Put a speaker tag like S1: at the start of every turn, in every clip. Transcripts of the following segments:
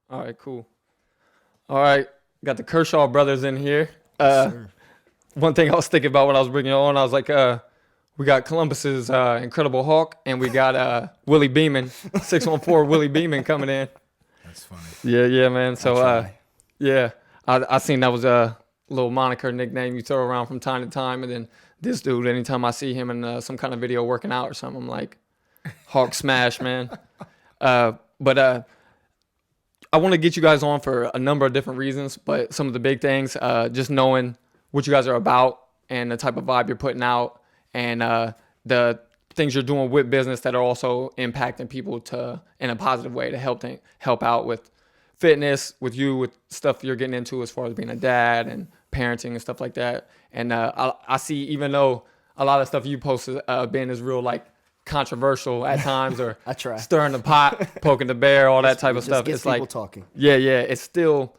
S1: All right, cool. All right, got the Kershaw brothers in here.
S2: Sir.
S1: One thing I was thinking about when I was bringing it on, I was like, we got Columbus's Incredible Hulk, and we got Willie Beeman, 614 Willie Beeman coming in.
S3: That's funny.
S1: Yeah, man. So,
S2: I'll try.
S1: yeah, I seen that was a little moniker nickname you throw around from time to time, and then this dude, anytime I see him in some kind of video working out or something, I'm like, Hulk smash, man. But I want to get you guys on for a number of different reasons, but some of the big things, just knowing what you guys are about and the type of vibe you're putting out, and the things you're doing with business that are also impacting people in a positive way to help out with fitness, with stuff you're getting into as far as being a dad and parenting and stuff like that. And I see, even though a lot of stuff you posted, Ben, is real like controversial at times, or
S2: I try.
S1: stirring the pot, poking the bear, all that type of
S2: Just
S1: stuff.
S2: gets
S1: It's
S2: people
S1: like
S2: talking.
S1: yeah, it's still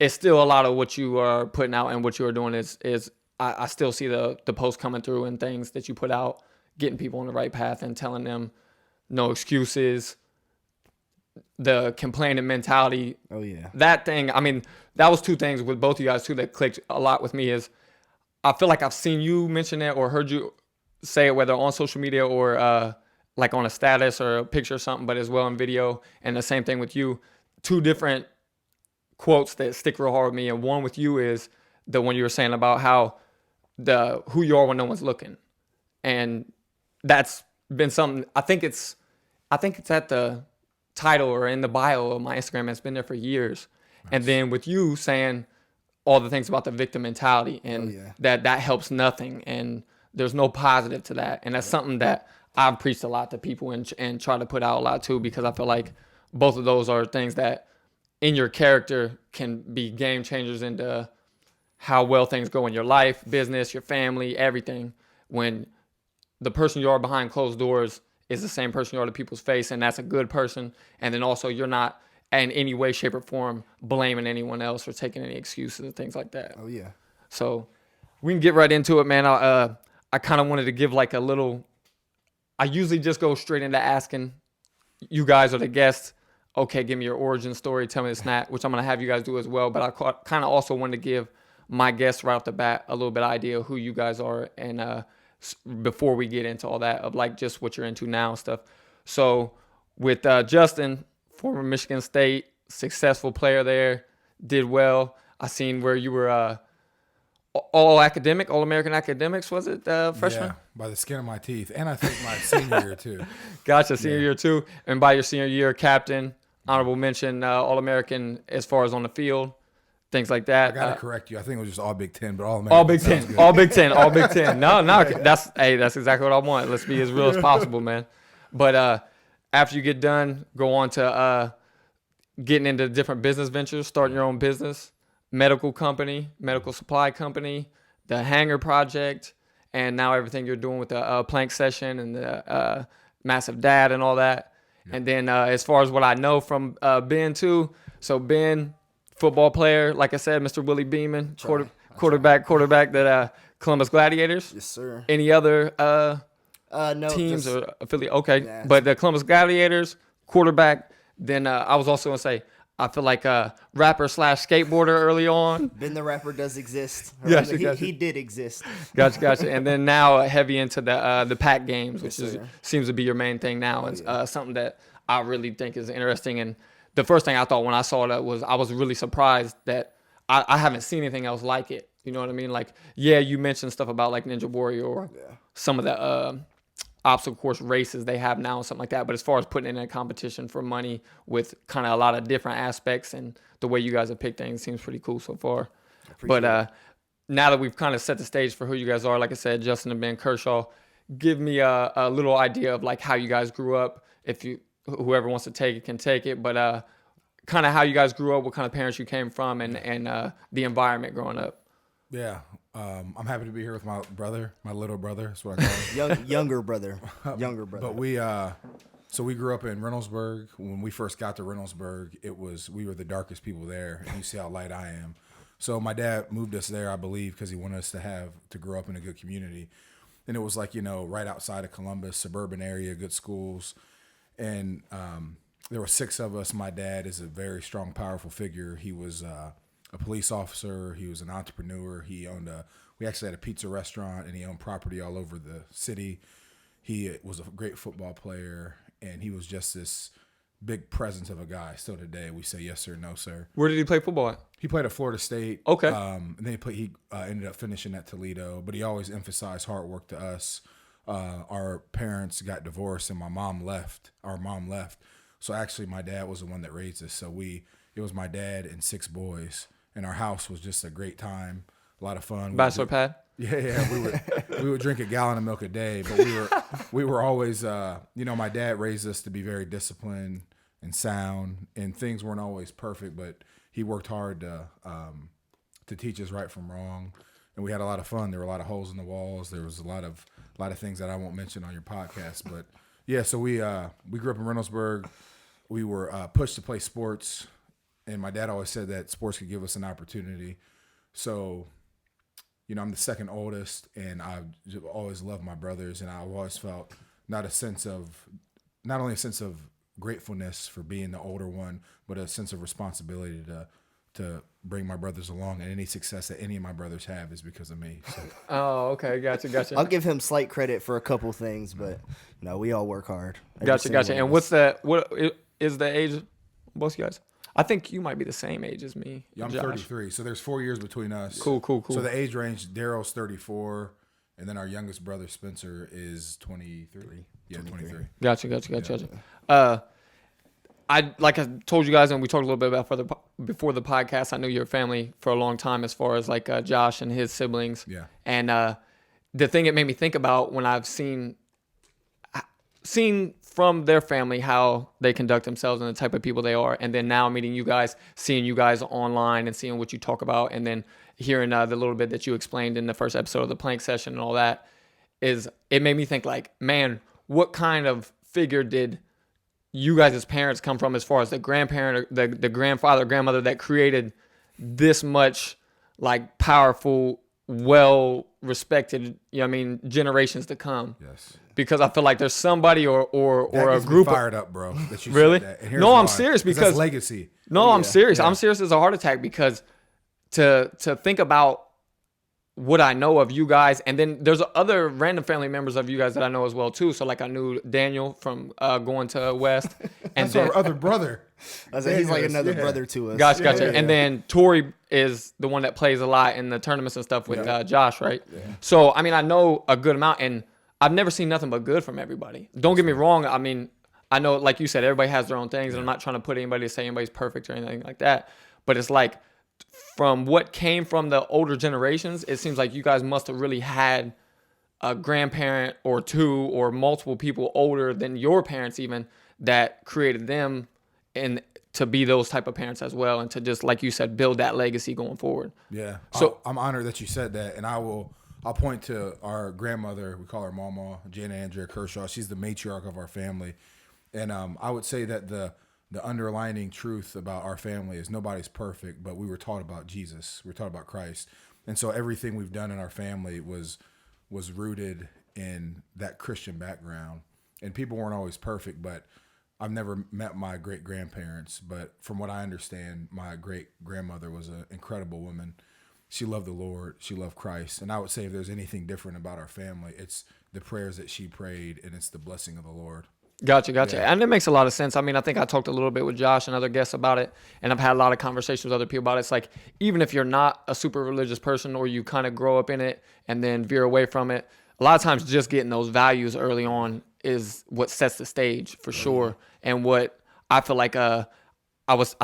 S1: a lot of what you are putting out and what you are doing is I still see the posts coming through and things that you put out, getting people on the right path and telling them no excuses, the complaining mentality.
S2: Oh yeah.
S1: That thing, I mean, that was two things with both of you guys too that clicked a lot with me. Is I feel like I've seen you mention it or heard you say it, whether on social media or like on a status or a picture or something, but as well in video. And the same thing with you. Two different quotes that stick real hard with me, and one with you is the one you were saying about how who you are when no one's looking, and that's been something. I think it's at the title or in the bio of my Instagram. It's been there for years. Nice. And then with you saying all the things about the victim mentality and that helps nothing, and there's no positive to that, and that's something that I've preached a lot to people and try to put out a lot too, because I feel like both of those are things that in your character can be game changers into how well things go in your life, business, your family, everything. When the person you are behind closed doors is the same person you are to people's face, and that's a good person. And then also you're not in any way, shape, or form blaming anyone else or taking any excuses and things like that.
S2: Oh yeah.
S1: So we can get right into it, man. I kind of wanted to give like a little. I usually just go straight into asking you guys or the guests, okay, give me your origin story, tell me the snap, which I'm going to have you guys do as well. But I kind of also wanted to give my guests right off the bat a little bit of idea of who you guys are, and before we get into all that of like just what you're into now and stuff. So with Justin, former Michigan State, successful player there, did well. I seen where you were All-American academics, was it, freshman?
S3: Yeah, by the skin of my teeth. And I think my senior year, too.
S1: Gotcha, senior year, too. And by your senior year, captain, honorable mention, All-American as far as on the field, things like that.
S3: I got to correct you. I think it was just all Big Ten, but All-American.
S1: All Big Ten. All Big Ten. All Big Ten. No, that's exactly what I want. Let's be as real as possible, man. But after you get done, go on to getting into different business ventures, starting your own business. Medical company, medical supply company, the Hangar Project, and now everything you're doing with the Plank Session and the Massive Dad and all that. Yeah. And then as far as what I know from Ben too, so Ben, football player, like I said, Mr. Willie Beeman, quarterback that Columbus Gladiators.
S2: Yes, sir.
S1: Any other
S2: no,
S1: teams or affiliate? Okay, nah, but the Columbus Gladiators, quarterback. Then I was also going to say, I feel like a rapper / skateboarder early on.
S2: Ben the rapper does exist.
S1: Gotcha.
S2: He did exist.
S1: Gotcha. And then now heavy into the pack games, which seems to be your main thing now. And something that I really think is interesting. And the first thing I thought when I saw that was I was really surprised that I haven't seen anything else like it. You know what I mean? Like, yeah, you mentioned stuff about like Ninja Warrior or some of the obstacle course races they have now and something like that. But as far as putting in a competition for money with kind of a lot of different aspects, and the way you guys have picked things seems pretty cool so far. But now that we've kind of set the stage for who you guys are, like I said, Justin and Ben Kershaw, give me a little idea of like how you guys grew up. If whoever wants to take it can take it, but kind of how you guys grew up, what kind of parents you came from, and the environment growing up.
S3: Yeah. I'm happy to be here with my brother, my little brother. That's what I call him.
S2: Younger brother.
S3: But we grew up in Reynoldsburg. When we first got to Reynoldsburg, we were the darkest people there. And you see how light I am. So my dad moved us there, I believe, because he wanted us to grow up in a good community. And it was like, right outside of Columbus, suburban area, good schools. And there were 6 of us. My dad is a very strong, powerful figure. He was a police officer. He was an entrepreneur. We actually had a pizza restaurant, and he owned property all over the city. He was a great football player, and he was just this big presence of a guy. Still today, we say yes sir, no sir.
S1: Where did he play football at?
S3: He played at Florida State.
S1: Okay.
S3: And then he ended up finishing at Toledo, but he always emphasized hard work to us. Our parents got divorced, and our mom left. So actually, my dad was the one that raised us. So it was my dad and 6 boys, and our house was just a great time, a lot of fun.
S1: Bachelor pad?
S3: Yeah. We would drink a gallon of milk a day, but we were always, my dad raised us to be very disciplined and sound, and things weren't always perfect, but he worked hard to teach us right from wrong, and we had a lot of fun. There were a lot of holes in the walls. There was a lot of things that I won't mention on your podcast, but yeah. So we grew up in Reynoldsburg. We were pushed to play sports, and my dad always said that sports could give us an opportunity. So, I'm the second oldest, and I've always loved my brothers, and I've always felt not only a sense of gratefulness for being the older one, but a sense of responsibility to bring my brothers along, and any success that any of my brothers have is because of me. So.
S1: Oh, okay. Gotcha.
S2: I'll give him slight credit for a couple things, but we all work hard.
S1: Gotcha. And what is the age of both of you guys? I think you might be the same age as me.
S3: Yeah, I'm
S1: Josh.
S3: 33, so there's 4 years between us.
S1: Cool.
S3: So the age range, Daryl's 34, and then our youngest brother, Spencer, is 23. Yeah, 23.
S1: Gotcha. Like I told you guys, and we talked a little bit about before the podcast, I knew your family for a long time as far as like Josh and his siblings.
S3: Yeah.
S1: And the thing it made me think about when I've seen from their family how they conduct themselves and the type of people they are, and then now meeting you guys, seeing you guys online and seeing what you talk about, and then hearing the little bit that you explained in the first episode of the Plank Session and all that, it made me think like, man, what kind of figure did you guys as parents come from as far as the grandparent, or the grandfather, grandmother that created this much like powerful, well respected, generations to come.
S3: Yes.
S1: Because I feel like there's somebody or a group
S3: fired up, bro. That you
S1: really?
S3: Said that. And here's
S1: no,
S3: why.
S1: I'm serious because
S3: that's legacy.
S1: No, I'm serious. Yeah. I'm serious as a heart attack because to think about what I know of you guys, and then there's other random family members of you guys that I know as well too. So like I knew Daniel from going to West, and
S3: that's our other brother.
S2: He's like another brother to us.
S1: Gotcha.
S3: Yeah.
S1: And then Tori is the one that plays a lot in the tournaments and stuff with Josh, right?
S3: Yeah.
S1: So I know a good amount, and I've never seen nothing but good from everybody. Don't get me wrong. I know, like you said, everybody has their own things, and I'm not trying to put anybody to say anybody's perfect or anything like that. But it's like, from what came from the older generations, it seems like you guys must have really had a grandparent or two or multiple people older than your parents even that created them and to be those type of parents as well, and to just, like you said, build that legacy going forward.
S3: Yeah.
S1: So
S3: I'm honored that you said that, and I'll point to our grandmother. We call her Mama, Jana Andrea Kershaw. She's the matriarch of our family. And I would say that the underlining truth about our family is nobody's perfect, but we were taught about Jesus. We were taught about Christ. And so everything we've done in our family was rooted in that Christian background. And people weren't always perfect, but I've never met my great-grandparents. But from what I understand, my great-grandmother was an incredible woman. She loved the Lord. She loved Christ. And I would say if there's anything different about our family, it's the prayers that she prayed, and it's the blessing of the Lord.
S1: Gotcha.
S3: Yeah.
S1: And it makes a lot of sense. I think I talked a little bit with Josh and other guests about it, and I've had a lot of conversations with other people about it. It's like, even if you're not a super religious person or you kind of grow up in it and then veer away from it, a lot of times just getting those values early on is what sets the stage for sure. And what I feel like, I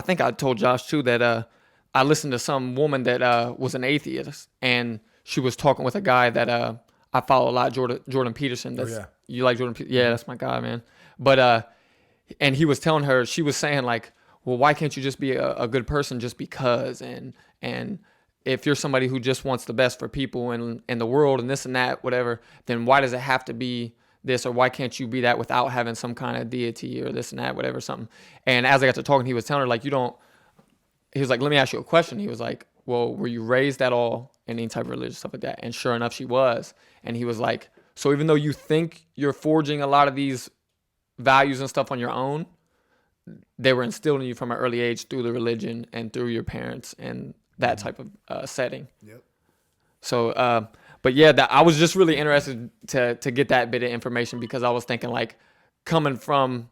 S1: think I told Josh too that I listened to some woman that was an atheist, and she was talking with a guy that I follow a lot, Jordan Peterson. You like Jordan Peterson? Yeah, that's my guy, man. But and he was telling her, she was saying like, well, why can't you just be a good person just because? And if you're somebody who just wants the best for people and the world and this and that, whatever, then why does it have to be this, or why can't you be that without having some kind of deity or this and that, whatever, something. And as I got to talking, he was telling her like, he was like, let me ask you a question. He was like, well, were you raised at all in any type of religious stuff like that? And sure enough, she was. And he was like, so even though you think you're forging a lot of these values and stuff on your own, they were instilled in you from an early age through the religion and through your parents and that type of setting.
S2: Yep.
S1: So, but yeah, I was just really interested to get that bit of information because I was thinking like coming from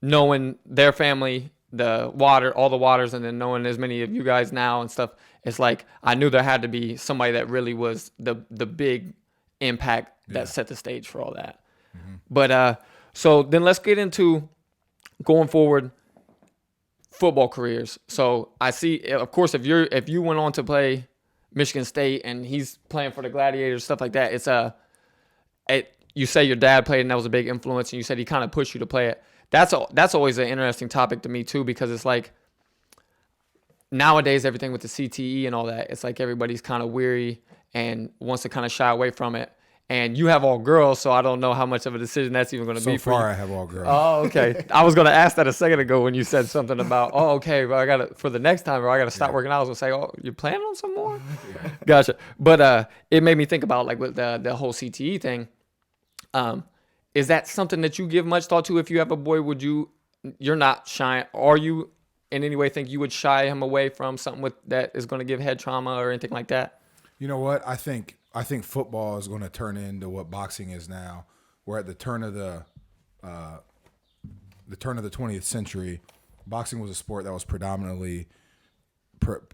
S1: knowing their family, all the waters, and then knowing as many of you guys now and stuff, it's like I knew there had to be somebody that really was the big impact that set the stage for all that. But so then let's get into going forward football careers. So I see, of course, if you went on to play Michigan State and he's playing for the Gladiators, stuff like that, you say your dad played and that was a big influence, and you said he kind of pushed you to play it. That's always an interesting topic to me too, because it's like nowadays everything with the CTE and all that, it's like everybody's kind of weary and wants to kind of shy away from it. And you have all girls, so I don't know how much of a decision that's even going to be for you.
S3: So far, I have all girls.
S1: Oh, okay. I was going to ask that a second ago when you said something about, oh, okay, well, I got to, for the next time, or I got to stop working out. I was going to say, oh, you planning on some more? Gotcha. But it made me think about like with the whole CTE thing. Is that something that you give much thought to? If you have a boy, you're not shy, are you in any way think you would shy him away from something that is going to give head trauma or anything like that?
S3: You know what? I think football is going to turn into what boxing is now. We're at the turn of the 20th century. Boxing was a sport that was predominantly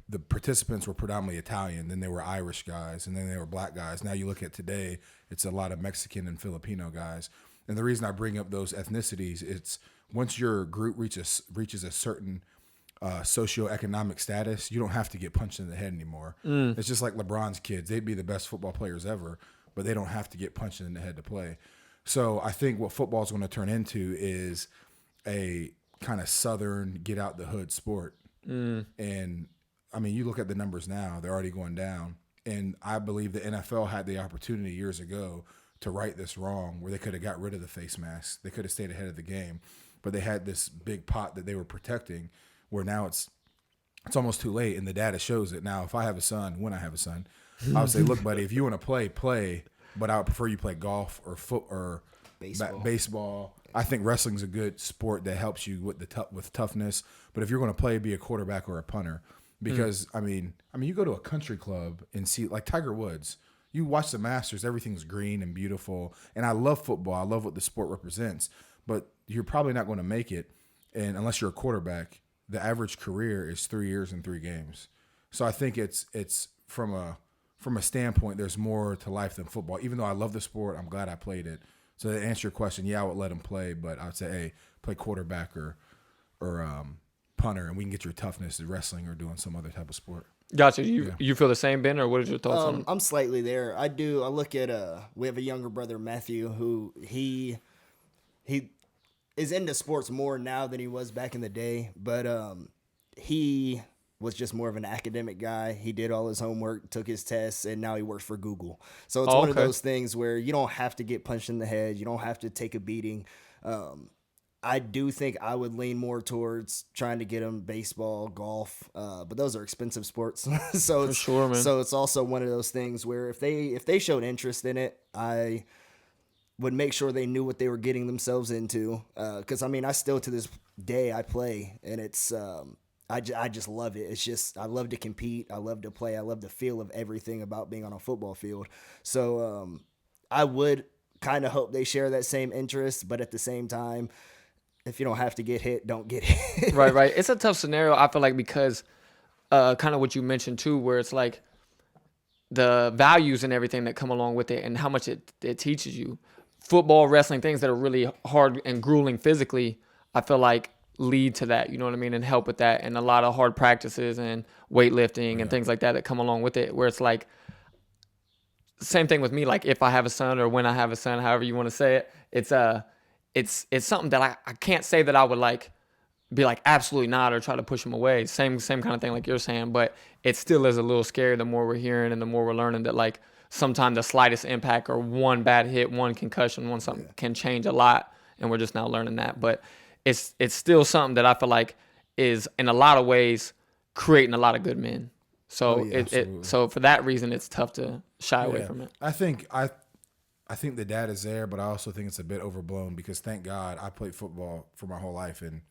S3: the participants were predominantly Italian. Then there were Irish guys, and then there were black guys. Now you look at today, it's a lot of Mexican and Filipino guys. And the reason I bring up those ethnicities, it's once your group reaches a certain socioeconomic status, you don't have to get punched in the head anymore. It's just like LeBron's kids. They'd be the best football players ever, but they don't have to get punched in the head to play. So I think what football is going to turn into is a kind of southern get out the hood sport. And I mean, you look at the numbers now, they're already going down. And I believe the NFL had the opportunity years ago to right this wrong, where they could have got rid of the face masks. They could have stayed ahead of the game, but they had this big pot that they were protecting, where now it's almost too late, and the data shows it. Now, if I have a son, when I have a son, I would say, look, buddy, if you want to play, but I would prefer you play golf or baseball. I think wrestling's a good sport that helps you with toughness. But if you're going to play, be a quarterback or a punter, because I mean, you go to a country club and see like Tiger Woods. You watch the Masters, everything's green and beautiful. And I love football. I love what the sport represents. But you're probably not going to make it, and unless you're a quarterback. The average career is 3 years and 3 games. So I think it's from a standpoint, there's more to life than football. Even though I love the sport, I'm glad I played it. So to answer your question, yeah, I would let him play, but I would say, hey, play quarterback or punter, and we can get your toughness at wrestling or doing some other type of sport.
S1: Gotcha. You feel the same, Ben, or what is your thoughts on it?
S2: I'm slightly there. I do. I look at we have a younger brother, Matthew, who he is into sports more now than he was back in the day, but he was just more of an academic guy. He did all his homework, took his tests, and now he works for Google. So it's one of those things where you don't have to get punched in the head. You don't have to take a beating. I do think I would lean more towards trying to get him baseball, golf, but those are expensive sports. So
S1: for sure, man.
S2: So it's also one of those things where if they showed interest in it, I would make sure they knew what they were getting themselves into. Because I mean, I still to this day I play, and it's I just love it. It's just I love to compete. I love to play. I love the feel of everything about being on a football field. So I would kind of hope they share that same interest, but at the same time, if you don't have to get hit, don't get hit.
S1: Right. It's a tough scenario, I feel like, because kind of what you mentioned too, where it's like the values and everything that come along with it and how much it teaches you. Football, wrestling, things that are really hard and grueling physically, I feel like lead to that, you know what I mean, and help with that. And a lot of hard practices and weightlifting and things like that come along with it, where it's like, same thing with me, like if I have a son or when I have a son, however you want to say it, it's something that I can't say that I would like be like absolutely not or try to push him away. Same kind of thing like you're saying, but it still is a little scary the more we're hearing and the more we're learning that like sometimes the slightest impact or one bad hit, one concussion, one something can change a lot, and we're just now learning that. But it's still something that I feel like is in a lot of ways creating a lot of good men. So so for that reason, it's tough to shy away from it.
S3: I think the data is there, but I also think it's a bit overblown because thank God I played football for my whole life, and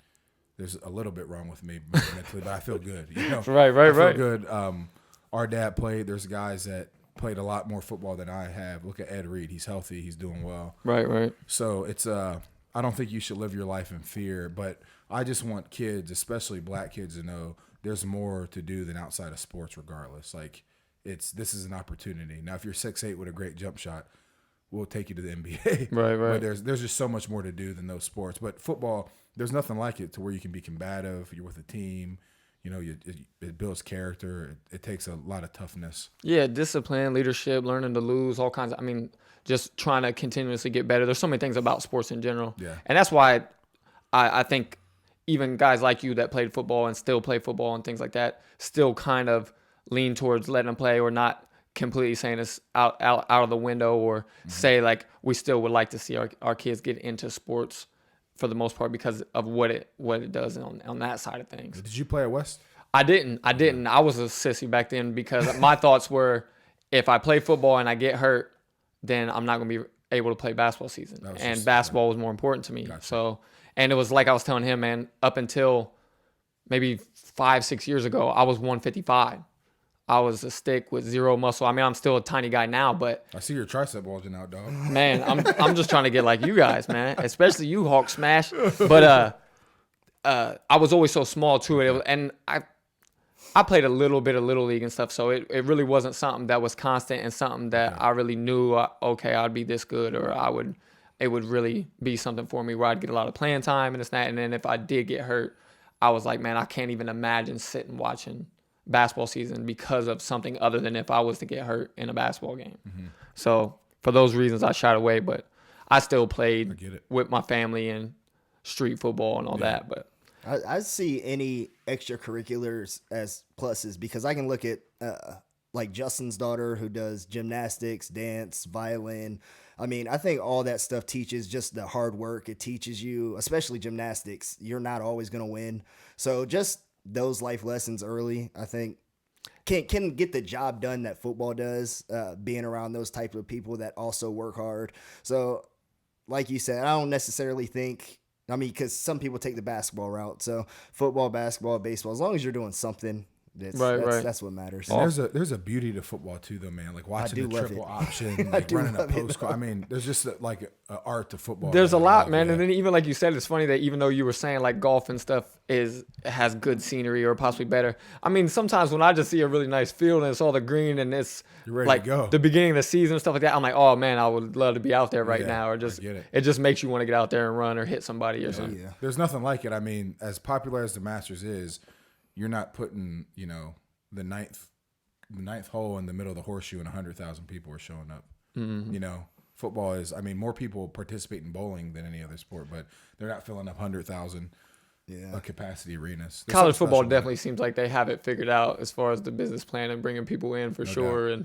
S3: there's a little bit wrong with me mentally, but I feel good. You know,
S1: Right.
S3: I feel good. Our dad played. There's guys that played a lot more football than I have. Look at Ed Reed. He's healthy. He's doing well.
S1: Right.
S3: So it's I don't think you should live your life in fear, but I just want kids, especially black kids, to know there's more to do than outside of sports regardless. Like this is an opportunity. Now if you're 6'8" with a great jump shot, we'll take you to the NBA.
S1: Right.
S3: But there's just so much more to do than those sports. But football, there's nothing like it to where you can be combative, you're with a team, you know, it builds character. It takes a lot of toughness.
S1: Yeah, discipline, leadership, learning to lose, all kinds of, I mean, just trying to continuously get better. There's so many things about sports in general.
S3: Yeah.
S1: And that's why I think even guys like you that played football and still play football and things like that still kind of lean towards letting them play or not completely saying it's out of the window or say like we still would like to see our kids get into sports for the most part because of what it does on that side of things.
S3: Did you play at West?
S1: I didn't. I was a sissy back then because my thoughts were if I play football and I get hurt, then I'm not going to be able to play basketball season. And basketball was more important to me. Gotcha. So, and it was like I was telling him, man, up until maybe 5-6 years ago, I was 155. I was a stick with zero muscle. I mean, I'm still a tiny guy now, but
S3: I see your tricep bulging out, dog.
S1: Man, I'm just trying to get like you guys, man. Especially you, Hawk Smash. But I was always so small too, and I played a little bit of Little League and stuff, so it really wasn't something that was constant and something that I really knew, okay, I'd be this good or it would really be something for me where I'd get a lot of playing time and this and that. And then if I did get hurt, I was like, man, I can't even imagine sitting watching basketball season because of something other than if I was to get hurt in a basketball game. Mm-hmm. So for those reasons, I shied away, but I still played with my family and street football and all that. But
S2: I see any extracurriculars as pluses because I can look at like Justin's daughter who does gymnastics, dance, violin. I mean, I think all that stuff teaches just the hard work. It teaches you, especially gymnastics, you're not always going to win. So just those life lessons early, I think, can get the job done that football does, being around those type of people that also work hard. So like you said, I don't necessarily think, I mean, because some people take the basketball route. So football, basketball, baseball, as long as you're doing something, that's what matters.
S3: And there's a beauty to football too, though, man. Like watching the triple option, like running a post. I mean, there's just like an art to football.
S1: There's a lot, man. And then even like you said, it's funny that even though you were saying like golf and stuff has good scenery or possibly better. I mean, sometimes when I just see a really nice field and it's all the green and it's like the beginning of the season and stuff like that, I'm like, oh man, I would love to be out there right now. Or just it just makes you want to get out there and run or hit somebody or something.
S3: Yeah. There's nothing like it. I mean, as popular as the Masters is, you're not putting, you know, the ninth hole in the middle of the horseshoe and 100,000 people are showing up. Mm-hmm. You know, football is, I mean, more people participate in bowling than any other sport, but they're not filling up 100,000 capacity arenas.
S1: College football definitely seems like they have it figured out as far as the business plan and bringing people in for sure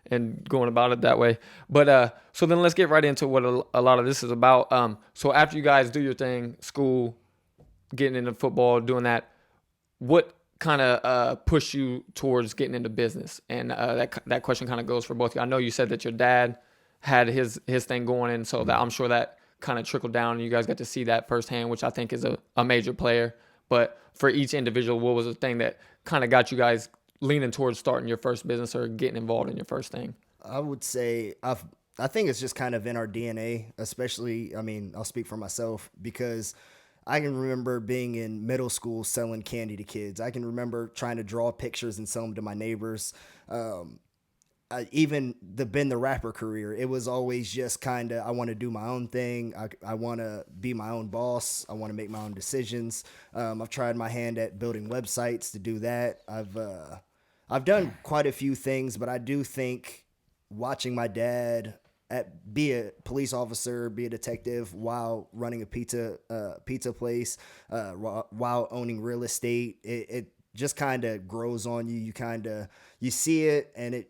S1: and going about it that way. But so then let's get right into what a lot of this is about. So after you guys do your thing, school, getting into football, doing that, what kind of push you towards getting into business? And that question kind of goes for both of you. I know you said that your dad had his thing going, and so that I'm sure that kind of trickled down and you guys got to see that firsthand, which I think is a major player. But for each individual, what was the thing that kind of got you guys leaning towards starting your first business or getting involved in your first thing?
S2: I would say I think it's just kind of in our DNA, especially, I mean, I'll speak for myself because I can remember being in middle school selling candy to kids. I can remember trying to draw pictures and sell them to my neighbors. Even the Ben the Rapper career, it was always just kind of, I want to do my own thing. I want to be my own boss. I want to make my own decisions. I've tried my hand at building websites to do that. I've done quite a few things, but I do think watching my dad be a police officer, be a detective while running a pizza place, while owning real estate, it just kind of grows on you. You see it and it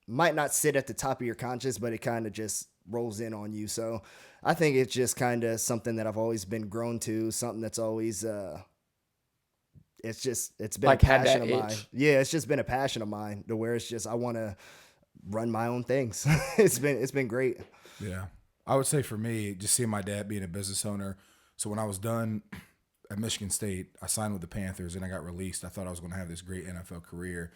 S2: might not sit at the top of your conscience, but it kind of just rolls in on you. So I think it's just kind of something that I've always been grown to, something that's always, it's been like a passion of mine. Yeah. It's just been a passion of mine to where it's just, I want to run my own things. It's been great.
S3: Yeah. I would say for me, just seeing my dad being a business owner. So when I was done at Michigan State. I signed with the Panthers and I got released. I thought I was going to have this great NFL career.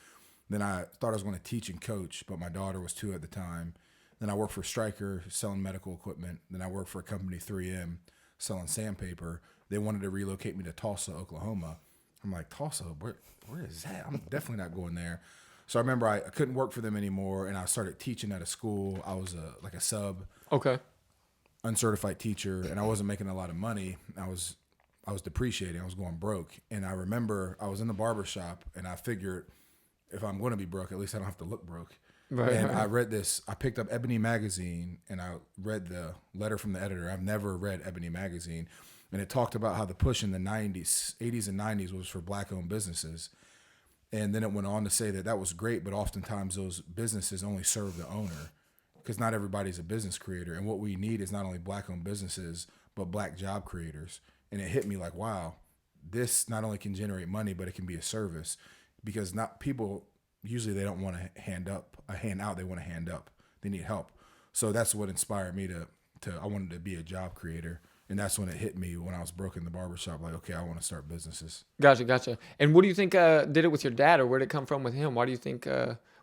S3: Then I thought I was going to teach and coach, but my daughter was 2 at the time. Then I worked for Stryker selling medical equipment. Then I worked for a company, 3M, selling sandpaper. They wanted to relocate me to Tulsa, Oklahoma. I'm like, Tulsa, where is that? I'm definitely not going there. So I remember I couldn't work for them anymore, and I started teaching at a school. I was a sub, uncertified teacher, and I wasn't making a lot of money. I was depreciating. I was going broke. And I remember I was in the barber shop, and I figured if I'm going to be broke, at least I don't have to look broke. And I read this. I picked up Ebony magazine, and I read the letter from the editor. I've never read Ebony magazine. And it talked about how the push in the 80s and 90s was for black-owned businesses. And then it went on to say that was great, but oftentimes those businesses only serve the owner because not everybody's a business creator. And what we need is not only black-owned businesses, but black job creators. And it hit me like, wow, this not only can generate money, but it can be a service because not people usually they don't want a hand out. They want a hand up. They need help. So that's what inspired me to I wanted to be a job creator. And that's when it hit me when I was broke in the barbershop. Like, okay, I want to start businesses.
S1: Gotcha. And what do you think did it with your dad, or where did it come from with him? Why do you think,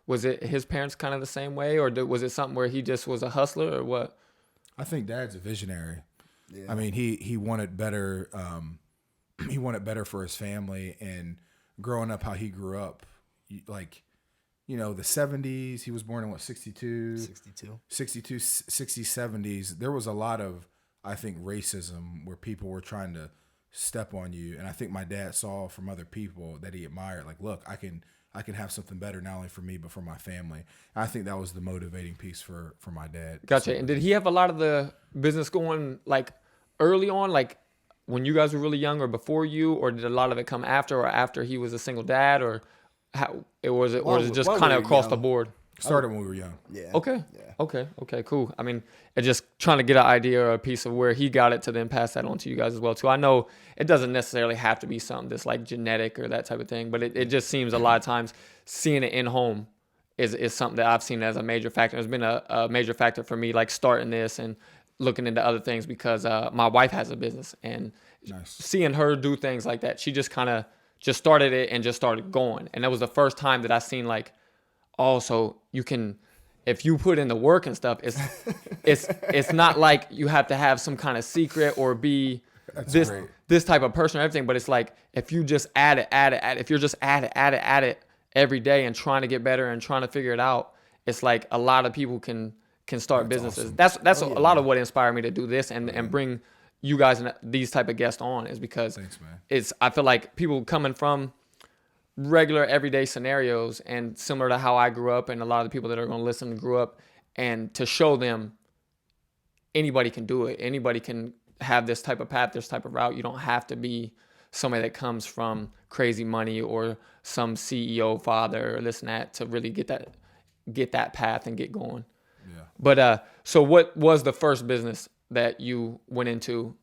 S1: was it his parents kind of the same way, or was it something where he just was a hustler, or what?
S3: I think Dad's a visionary.
S2: Yeah.
S3: I mean, he wanted better. He wanted better for his family. And growing up how he grew up, like, you know, the 70s, he was born in 62, 60s, 70s. There was a lot of, I think, racism where people were trying to step on you. And I think my dad saw from other people that he admired, like, look, I can have something better, not only for me, but for my family. And I think that was the motivating piece for my dad.
S1: Gotcha.
S3: So,
S1: and did he have a lot of the business going like early on, like when you guys were really young or before you, or did a lot of it come after or after he was a single dad, or how it was it, or is it just kind of across the board?
S3: started when we were young.
S2: Yeah.
S1: Okay.
S2: Yeah.
S1: Okay, cool. I mean, it's just trying to get an idea or a piece of where he got it to then pass that on to you guys as well, too. I know it doesn't necessarily have to be something that's like genetic or that type of thing, but it just seems a lot of times seeing it in home is something that I've seen as a major factor. It's been a major factor for me, like starting this and looking into other things because my wife has a business, and seeing her do things like that, she just kind of just started it and just started going. And that was the first time that I seen like, oh, so you can, if you put in the work and stuff, it's not like you have to have some kind of secret or be this type of person or everything, but it's like if you just add it, if you're just at it every day and trying to get better and trying to figure it out, it's like a lot of people can start businesses. Awesome. That's a lot of what inspired me to do this and bring you guys and these type of guests on, is because I feel like people coming from regular everyday scenarios and similar to how I grew up, and a lot of the people that are going to listen grew up, and to show them anybody can do it. Anybody can have this type of path, this type of route. You don't have to be somebody that comes from crazy money or some CEO father or this and that to really get that path and get going.
S3: Yeah.
S1: But so what was the first business that you went into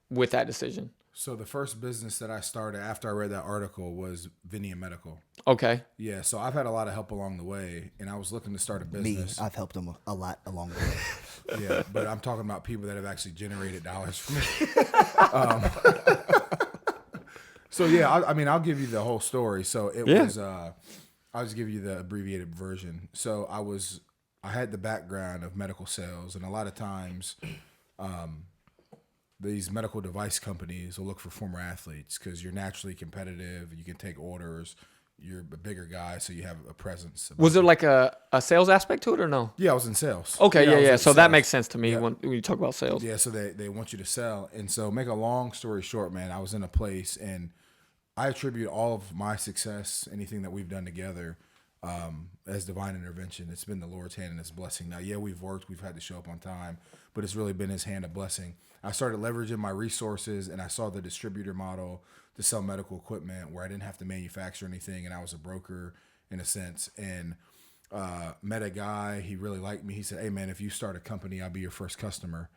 S1: with that decision?
S3: So the first business that I started after I read that article was Venia Medical.
S1: Okay.
S3: Yeah, so I've had a lot of help along the way, and I was looking to start a business.
S2: I've helped them a lot along the way.
S3: Yeah, but I'm talking about people that have actually generated dollars for me. So yeah, I mean, I'll give you the whole story. So it was, I'll just give you the abbreviated version. So I had the background of medical sales, and a lot of times, these medical device companies will look for former athletes because you're naturally competitive. You can take orders. You're a bigger guy, so you have a presence.
S1: Was there like a sales aspect to it or no?
S3: Yeah, I was in sales.
S1: Okay, yeah. So that makes sense to me when you talk about sales.
S3: Yeah, so they want you to sell. And so make a long story short, man, I was in a place, and I attribute all of my success, anything that we've done together, as divine intervention. It's been the Lord's hand and His blessing. Now, yeah, we've had to show up on time, but it's really been His hand of blessing. I started leveraging my resources, and I saw the distributor model to sell medical equipment where I didn't have to manufacture anything, and I was a broker in a sense. And met a guy, he really liked me. He said, "Hey man, if you start a company, I'll be your first customer."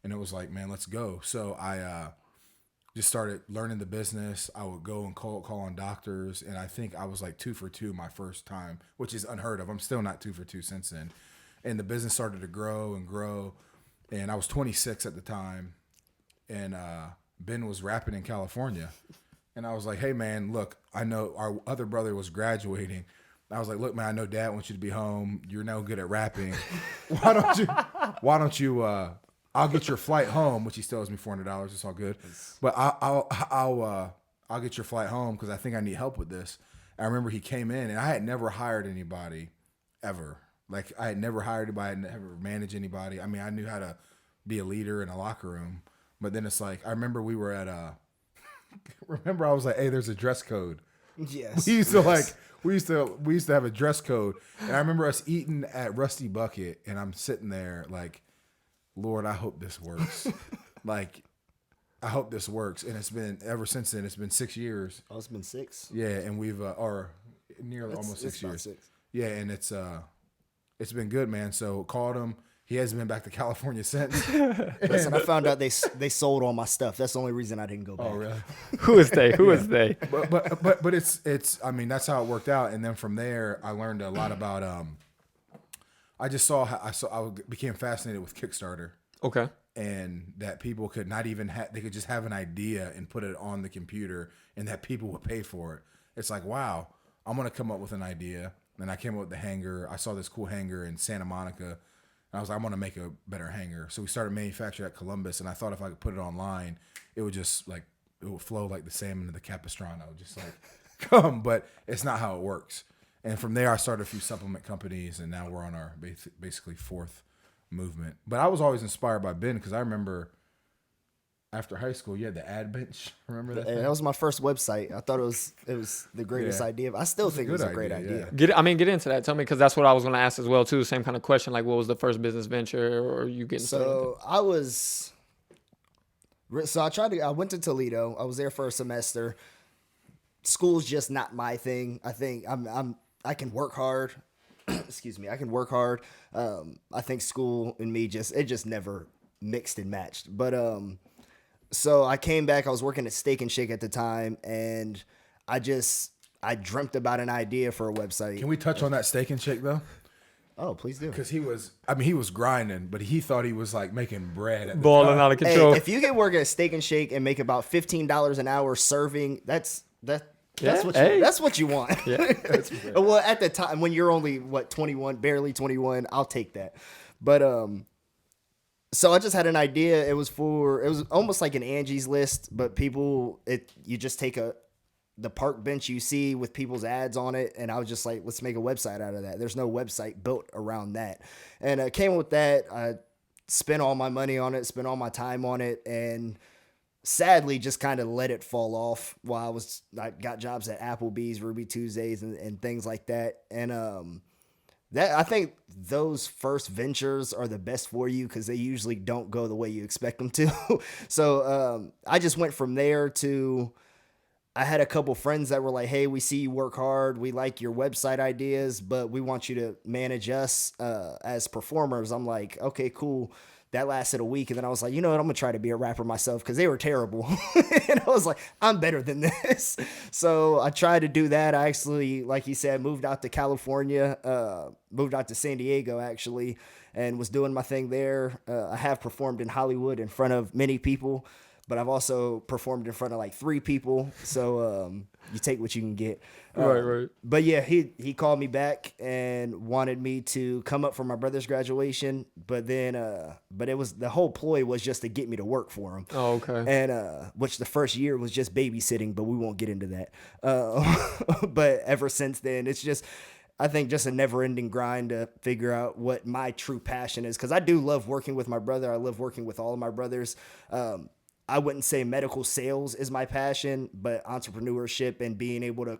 S3: And it was like, man, let's go. So I just started learning the business. I would go and call on doctors, and I think I was like 2 for 2 my first time, which is unheard of. I'm still not 2 for 2 since then. And the business started to grow and grow. And I was 26 at the time, and Ben was rapping in California. And I was like, hey, man, look, I know our other brother was graduating. I was like, look, man, I know Dad wants you to be home. You're no good at rapping. Why don't you, I'll get your flight home, which he still owes me $400. It's all good. But I'll get your flight home because I think I need help with this. I remember he came in, and I had never hired anybody ever. Like, I had never hired anybody, I had never managed anybody. I mean, I knew how to be a leader in a locker room. But then it's like, I remember we were at remember I was like, hey, there's a dress code.
S2: Yes.
S3: We used to have a dress code. And I remember us eating at Rusty Bucket, and I'm sitting there like, Lord, I hope this works. Like, I hope this works. And it's been, ever since then, it's been 6 years.
S2: Oh, it's been 6?
S3: Yeah, and we've, or nearly almost 6 years.
S2: 6.
S3: Yeah, and it's been good, man. So called him. He hasn't been back to California since.
S2: Listen, I found out they sold all my stuff. That's the only reason I didn't go back.
S3: Oh, really?
S1: Who is they? Who is they?
S3: But it's I mean, that's how it worked out. And then from there, I learned a lot about I became fascinated with Kickstarter.
S1: Okay.
S3: And that people could not even they could just have an idea and put it on the computer, and that people would pay for it. It's like, wow, I'm gonna come up with an idea. And I came up with the hanger. I saw this cool hanger in Santa Monica, and I was like, I'm gonna make a better hanger. So we started manufacturing at Columbus, and I thought if I could put it online, it would just like it would flow like the salmon to the Capistrano, just like come. But it's not how it works. And from there, I started a few supplement companies, and now we're on our basically 4th movement. But I was always inspired by Ben because I remember after high school, you had the ad bench. Remember that?
S2: That was my first website. I thought it was the greatest idea. I still think it was a great idea.
S1: Get into that. Tell me, because that's what I was going to ask as well too. Same kind of question. Like, what was the first business venture, or you getting started?
S2: I went to Toledo. I was there for a semester. School's just not my thing. I think I can work hard. Excuse me. I can work hard. I think school and me just never mixed and matched. But so I came back. I was working at Steak and Shake at the time, and I dreamt about an idea for a website.
S3: Can we touch on that Steak and Shake though?
S2: Oh, please do.
S3: Because he was grinding, but he thought he was like making bread at the
S1: Balling
S3: time.
S1: out of control.
S2: Hey, if you can work at Steak and Shake and make about $15 an hour serving, that's what you want.
S1: Yeah.
S2: Well, at the time when you're only 21, barely 21, I'll take that. But so I just had an idea. It was almost like an Angie's List, but you just take the park bench you see with people's ads on it, and I was just like, let's make a website out of that. There's no website built around that. And I came with that. I spent all my money on it, spent all my time on it, and sadly just kind of let it fall off while I got jobs at Applebee's, Ruby Tuesdays, and things like that. And I think those first ventures are the best for you because they usually don't go the way you expect them to. So I just went from there to, I had a couple friends that were like, hey, we see you work hard. We like your website ideas, but we want you to manage us as performers. I'm like, okay, cool. That lasted a week. And then I was like, you know what? I'm going to try to be a rapper myself because they were terrible. And I was like, I'm better than this. So I tried to do that. I actually, like you said, moved out to California, moved out to San Diego, actually, and was doing my thing there. I have performed in Hollywood in front of many people, but I've also performed in front of like 3 people. So you take what you can get.
S1: Right.
S2: But yeah, he called me back and wanted me to come up for my brother's graduation. But then, but it was, the whole ploy was just to get me to work for him.
S1: Oh, okay.
S2: And which the first year was just babysitting, but we won't get into that. But ever since then, it's just, I think just a never-ending grind to figure out what my true passion is. Because I do love working with my brother. I love working with all of my brothers. I wouldn't say medical sales is my passion, but entrepreneurship and being able to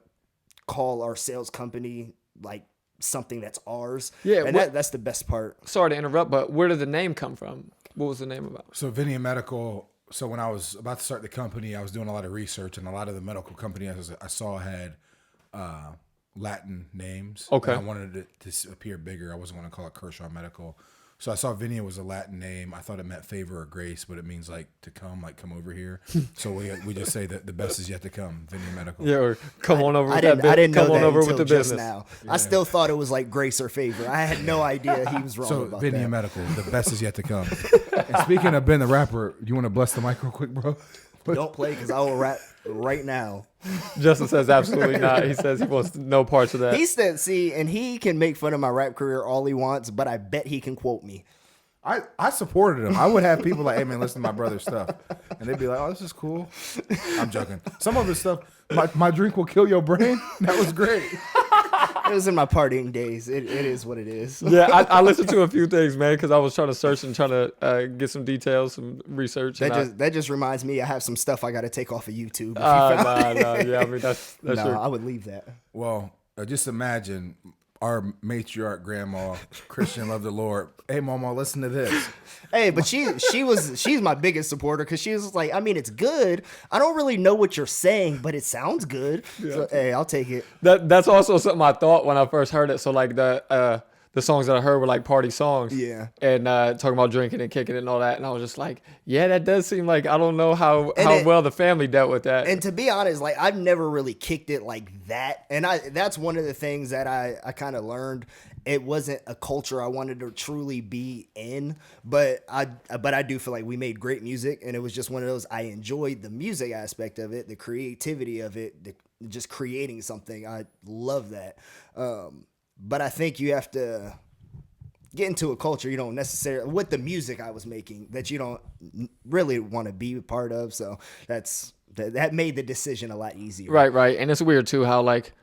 S2: call our sales company like something that's ours. Yeah. And that's the best part.
S1: Sorry to interrupt, but where did the name come from? What was the name about?
S3: So Venia Medical. So when I was about to start the company, I was doing a lot of research, and a lot of the medical companies I saw had Latin names.
S1: Okay.
S3: And I wanted it to appear bigger. I wasn't going to call it Kershaw Medical. So I saw Venia was a Latin name. I thought it meant favor or grace, but it means like to come, like come over here. So we just say that the best is yet to come. Venia Medical.
S1: Yeah, or come on over.
S2: I didn't know that
S1: over
S2: until
S1: with the
S2: just
S1: business.
S2: now. Yeah. I still thought it was like grace or favor. I had no idea he was wrong
S3: So
S2: about
S3: Venia
S2: that.
S3: Medical, the best is yet to come. And speaking of Ben the rapper, you want to bless the mic real quick, bro?
S2: Don't play because I will rap right now.
S1: Justin says absolutely not. He says he wants no parts of that.
S2: He said, see, and he can make fun of my rap career all he wants, but I bet he can quote me.
S3: I supported him. I would have people like, hey man, listen to my brother's stuff. And they'd be like, oh, this is cool. I'm joking. Some of his stuff, my drink will kill your brain. That was great.
S2: It was in my partying days. It is what it is.
S1: Yeah, I listened to a few things, man, because I was trying to search and trying to get some details, some research.
S2: That just reminds me, I have some stuff I got to take off of YouTube.
S1: Yeah, I mean that's
S2: No,
S1: true.
S2: I would leave that.
S3: Well, just imagine our matriarch grandma, Christian, love the Lord. Hey, mama, listen to this.
S2: Hey, but she's my biggest supporter because she was like, I mean, it's good. I don't really know what you're saying, but it sounds good. Yeah. So, hey, I'll take it.
S1: That's also something I thought when I first heard it. So like the songs that I heard were like party songs.
S2: Yeah.
S1: And talking about drinking and kicking it and all that. And I was just like, yeah, that does seem like, I don't know how well the family dealt with that.
S2: And to be honest, like I've never really kicked it like that. And that's one of the things that I kind of learned. It wasn't a culture I wanted to truly be in, but I do feel like we made great music, and it was just one of those. I enjoyed the music aspect of it, the creativity of it, just creating something. I love that. But I think you have to get into a culture you don't necessarily, with the music I was making, that you don't really want to be a part of. So that made the decision a lot easier.
S1: Right. And it's weird too how like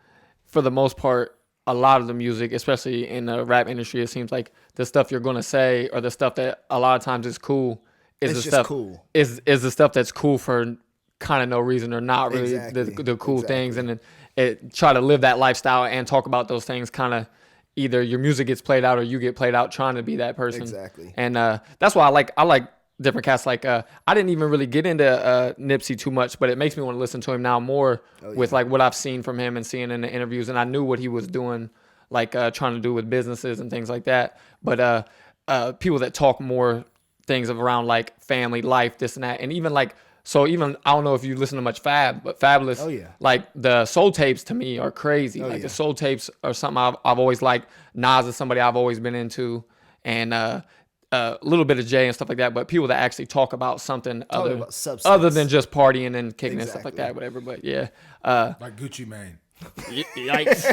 S1: for the most part, a lot of the music, especially in the rap industry, it seems like the stuff you're gonna say or the stuff that a lot of times is cool is the stuff that's cool for kind of no reason or not really the cool things, and then it try to live that lifestyle and talk about those things. Kind of either your music gets played out or you get played out trying to be that person.
S2: Exactly.
S1: And that's why I like different cats. Like I didn't even really get into Nipsey too much, but it makes me want to listen to him now more with like what I've seen from him and seeing in the interviews, and I knew what he was doing, like trying to do with businesses and things like that. But people that talk more things around like family, life, this and that, and even like even I don't know if you listen to much Fab, but Fabulous, like the soul tapes to me are crazy. The soul tapes are something I've always liked. Nas is somebody I've always been into, and a little bit of Jay and stuff like that, but people that actually talk about something other than just partying and kicking and stuff like that, whatever. But yeah,
S3: like Gucci Mane.
S1: Yikes.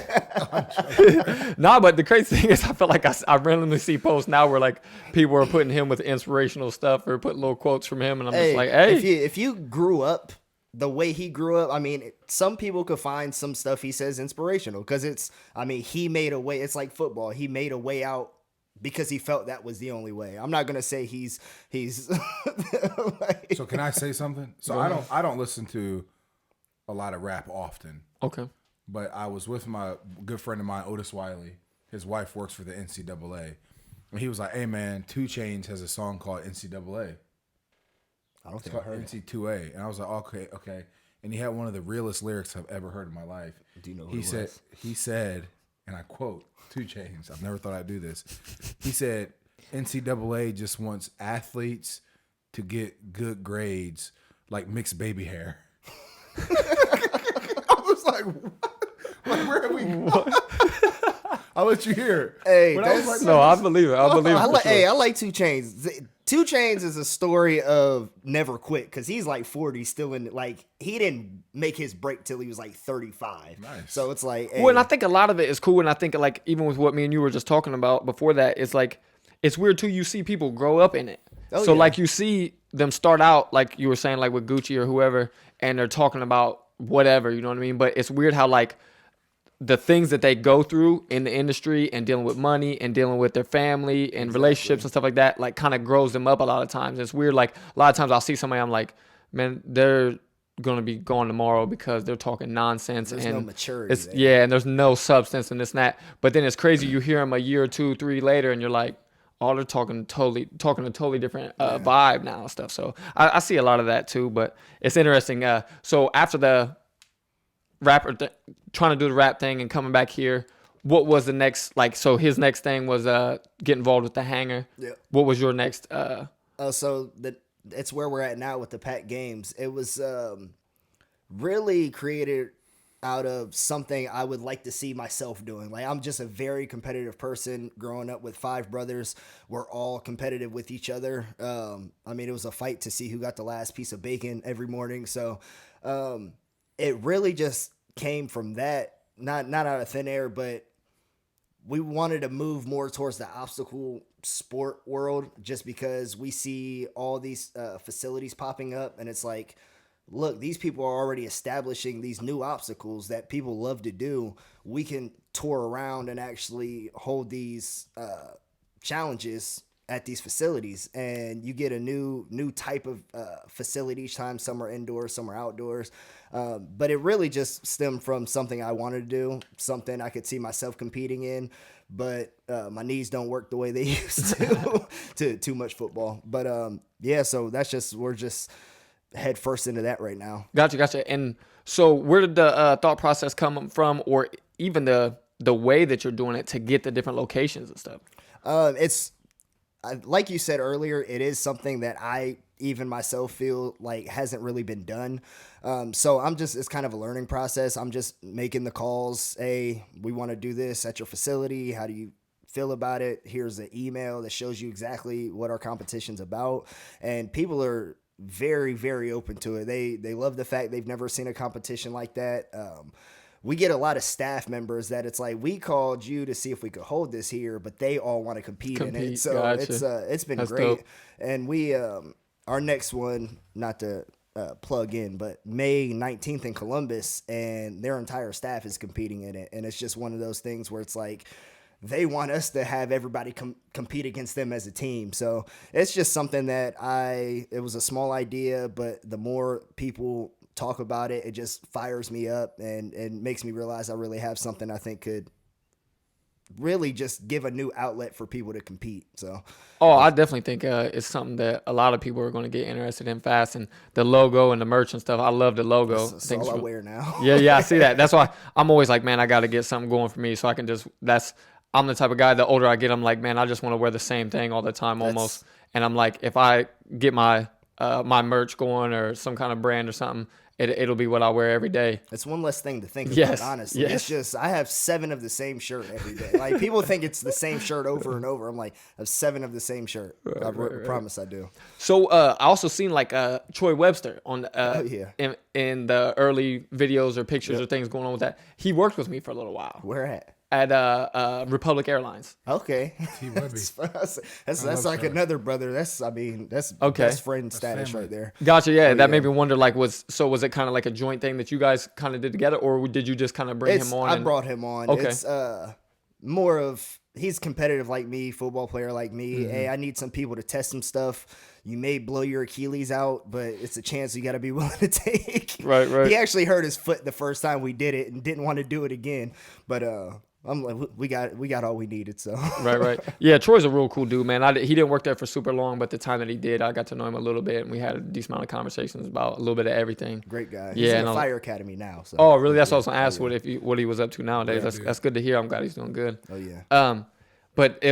S1: Nah, but the crazy thing is I feel like I randomly see posts now where like people are putting him with inspirational stuff or putting little quotes from him, and I'm just like, hey.
S2: If you grew up the way he grew up, I mean, some people could find some stuff he says inspirational because he made a way. It's like football. He made a way out because he felt that was the only way. I'm not gonna say he's
S3: So can I say something? So I don't listen to a lot of rap often.
S1: Okay.
S3: But I was with my good friend of mine, Otis Wiley. His wife works for the NCAA. And he was like, hey man, 2 Chainz has a song called NCAA.
S2: I don't think I heard
S3: NC2A. And I was like, okay. And he had one of the realest lyrics I've ever heard in my life.
S2: Do you know what
S3: He said, and I quote, 2 Chainz, I've never thought I'd do this. He said, NCAA just wants athletes to get good grades like mixed baby hair. I was like, what? Like, where have we gone? I'll let you hear it.
S2: Hey,
S1: I believe it.
S2: I like 2 Chainz. 2 Chainz is a story of never quit because he's like 40 still in, like, he didn't make his break till he was like 35.
S3: Nice.
S2: So it's like,
S1: well, and I think a lot of it is cool, and I think like even with what me and you were just talking about before that, it's like it's weird too. You see people grow up in it. Like you see them start out like you were saying, like with Gucci or whoever, and they're talking about whatever, you know what I mean? But it's weird how like the things that they go through in the industry and dealing with money and dealing with their family and relationships and stuff like that, like kind of grows them up a lot of times. It's weird. Like a lot of times I'll see somebody, I'm like, man, they're going to be gone tomorrow because they're talking nonsense.
S2: There's
S1: and
S2: no maturity there.
S1: Yeah, and there's no substance and this and that. But then it's crazy. You hear them a year or 2, 3 later and you're like, oh, they're talking a totally different vibe now and stuff. So I see a lot of that too, but it's interesting. So after the rapper trying to do the rap thing and coming back here, what was the next, like, so his next thing was get involved with the Hanger.
S2: Yeah.
S1: What was your next
S2: so it's where we're at now with the Pack Games. It was really created, out of something I would like to see myself doing. Like, I'm just a very competitive person. Growing up with 5 brothers, we're all competitive with each other. I mean, it was a fight to see who got the last piece of bacon every morning. So it really just came from that, not out of thin air, but we wanted to move more towards the obstacle sport world, just because we see all these facilities popping up, and it's like, look, these people are already establishing these new obstacles that people love to do. We can tour around and actually hold these challenges at these facilities, and you get a new type of facility each time. Some are indoors, some are outdoors. But it really just stemmed from something I wanted to do, something I could see myself competing in, but my knees don't work the way they used to too much football. But yeah, so we're just head first into that right now.
S1: Gotcha. And so where did the thought process come from, or even the way that you're doing it to get the different locations and stuff?
S2: It's like you said earlier, it is something that I even myself feel like hasn't really been done. So it's kind of a learning process. I'm just making the calls. Hey, we want to do this at your facility. How do you feel about it? Here's the email that shows you exactly what our competition's about. And people are very, very open to it. They love the fact they've never seen a competition like that. We get a lot of staff members that it's like, we called you to see if we could hold this here, but they all want to compete in it. So
S1: gotcha.
S2: It's been
S1: That's
S2: great.
S1: dope.
S2: And we our next one, not to plug in, but May 19th in Columbus, and their entire staff is competing in it. And it's just one of those things where it's like, they want us to have everybody compete against them as a team. So it's just something that it was a small idea, but the more people talk about it, it just fires me up and makes me realize I really have something I think could really just give a new outlet for people to compete. So,
S1: I definitely think it's something that a lot of people are going to get interested in fast. And the logo and the merch and stuff, I love the logo.
S2: that's all I wear now.
S1: Yeah, I see that. That's why I'm always like, man, I got to get something going for me so I can I'm the type of guy, the older I get, I'm like, man, I just want to wear the same thing all the time almost. And I'm like, if I get my merch going or some kind of brand or something, it'll be what I wear every day.
S2: It's one less thing to think
S1: Yes,
S2: about, honestly.
S1: yes.
S2: It's just, I have 7 of the same shirt every day. Like, people think it's the same shirt over and over. I'm like, I have 7 of the same shirt. I promise I do.
S1: So I also seen like Troy Webster on in the early videos or pictures or things going on with that. He worked with me for a little while.
S2: Where at?
S1: At Republic Airlines.
S2: Okay. That's like
S3: Troy.
S2: another brother. That's
S1: Okay.
S2: best friend status
S3: family.
S2: right there.
S1: Gotcha. Yeah, that made me wonder. Like, was it kind of like a joint thing that you guys kind of did together, or did you just kind of bring him on?
S2: I brought him on.
S1: Okay.
S2: It's more of, he's competitive like me, football player like me.
S3: Mm-hmm.
S2: Hey, I need some people to test some stuff. You may blow your Achilles out, but it's a chance you got to be willing to take.
S1: Right.
S2: He actually hurt his foot the first time we did it and didn't want to do it again. But I'm like, we got all we needed. So
S1: Right. Yeah, Troy's a real cool dude, man. He didn't work there for super long, but the time that he did, I got to know him a little bit, and we had a decent amount of conversations about a little bit of everything.
S2: Great guy.
S1: Yeah,
S2: He's in the fire academy now. So.
S1: Oh, really? That's what I was gonna ask. What he was up to nowadays.
S3: Yeah,
S1: That's good to hear. I'm glad he's doing good.
S2: Oh yeah.
S1: But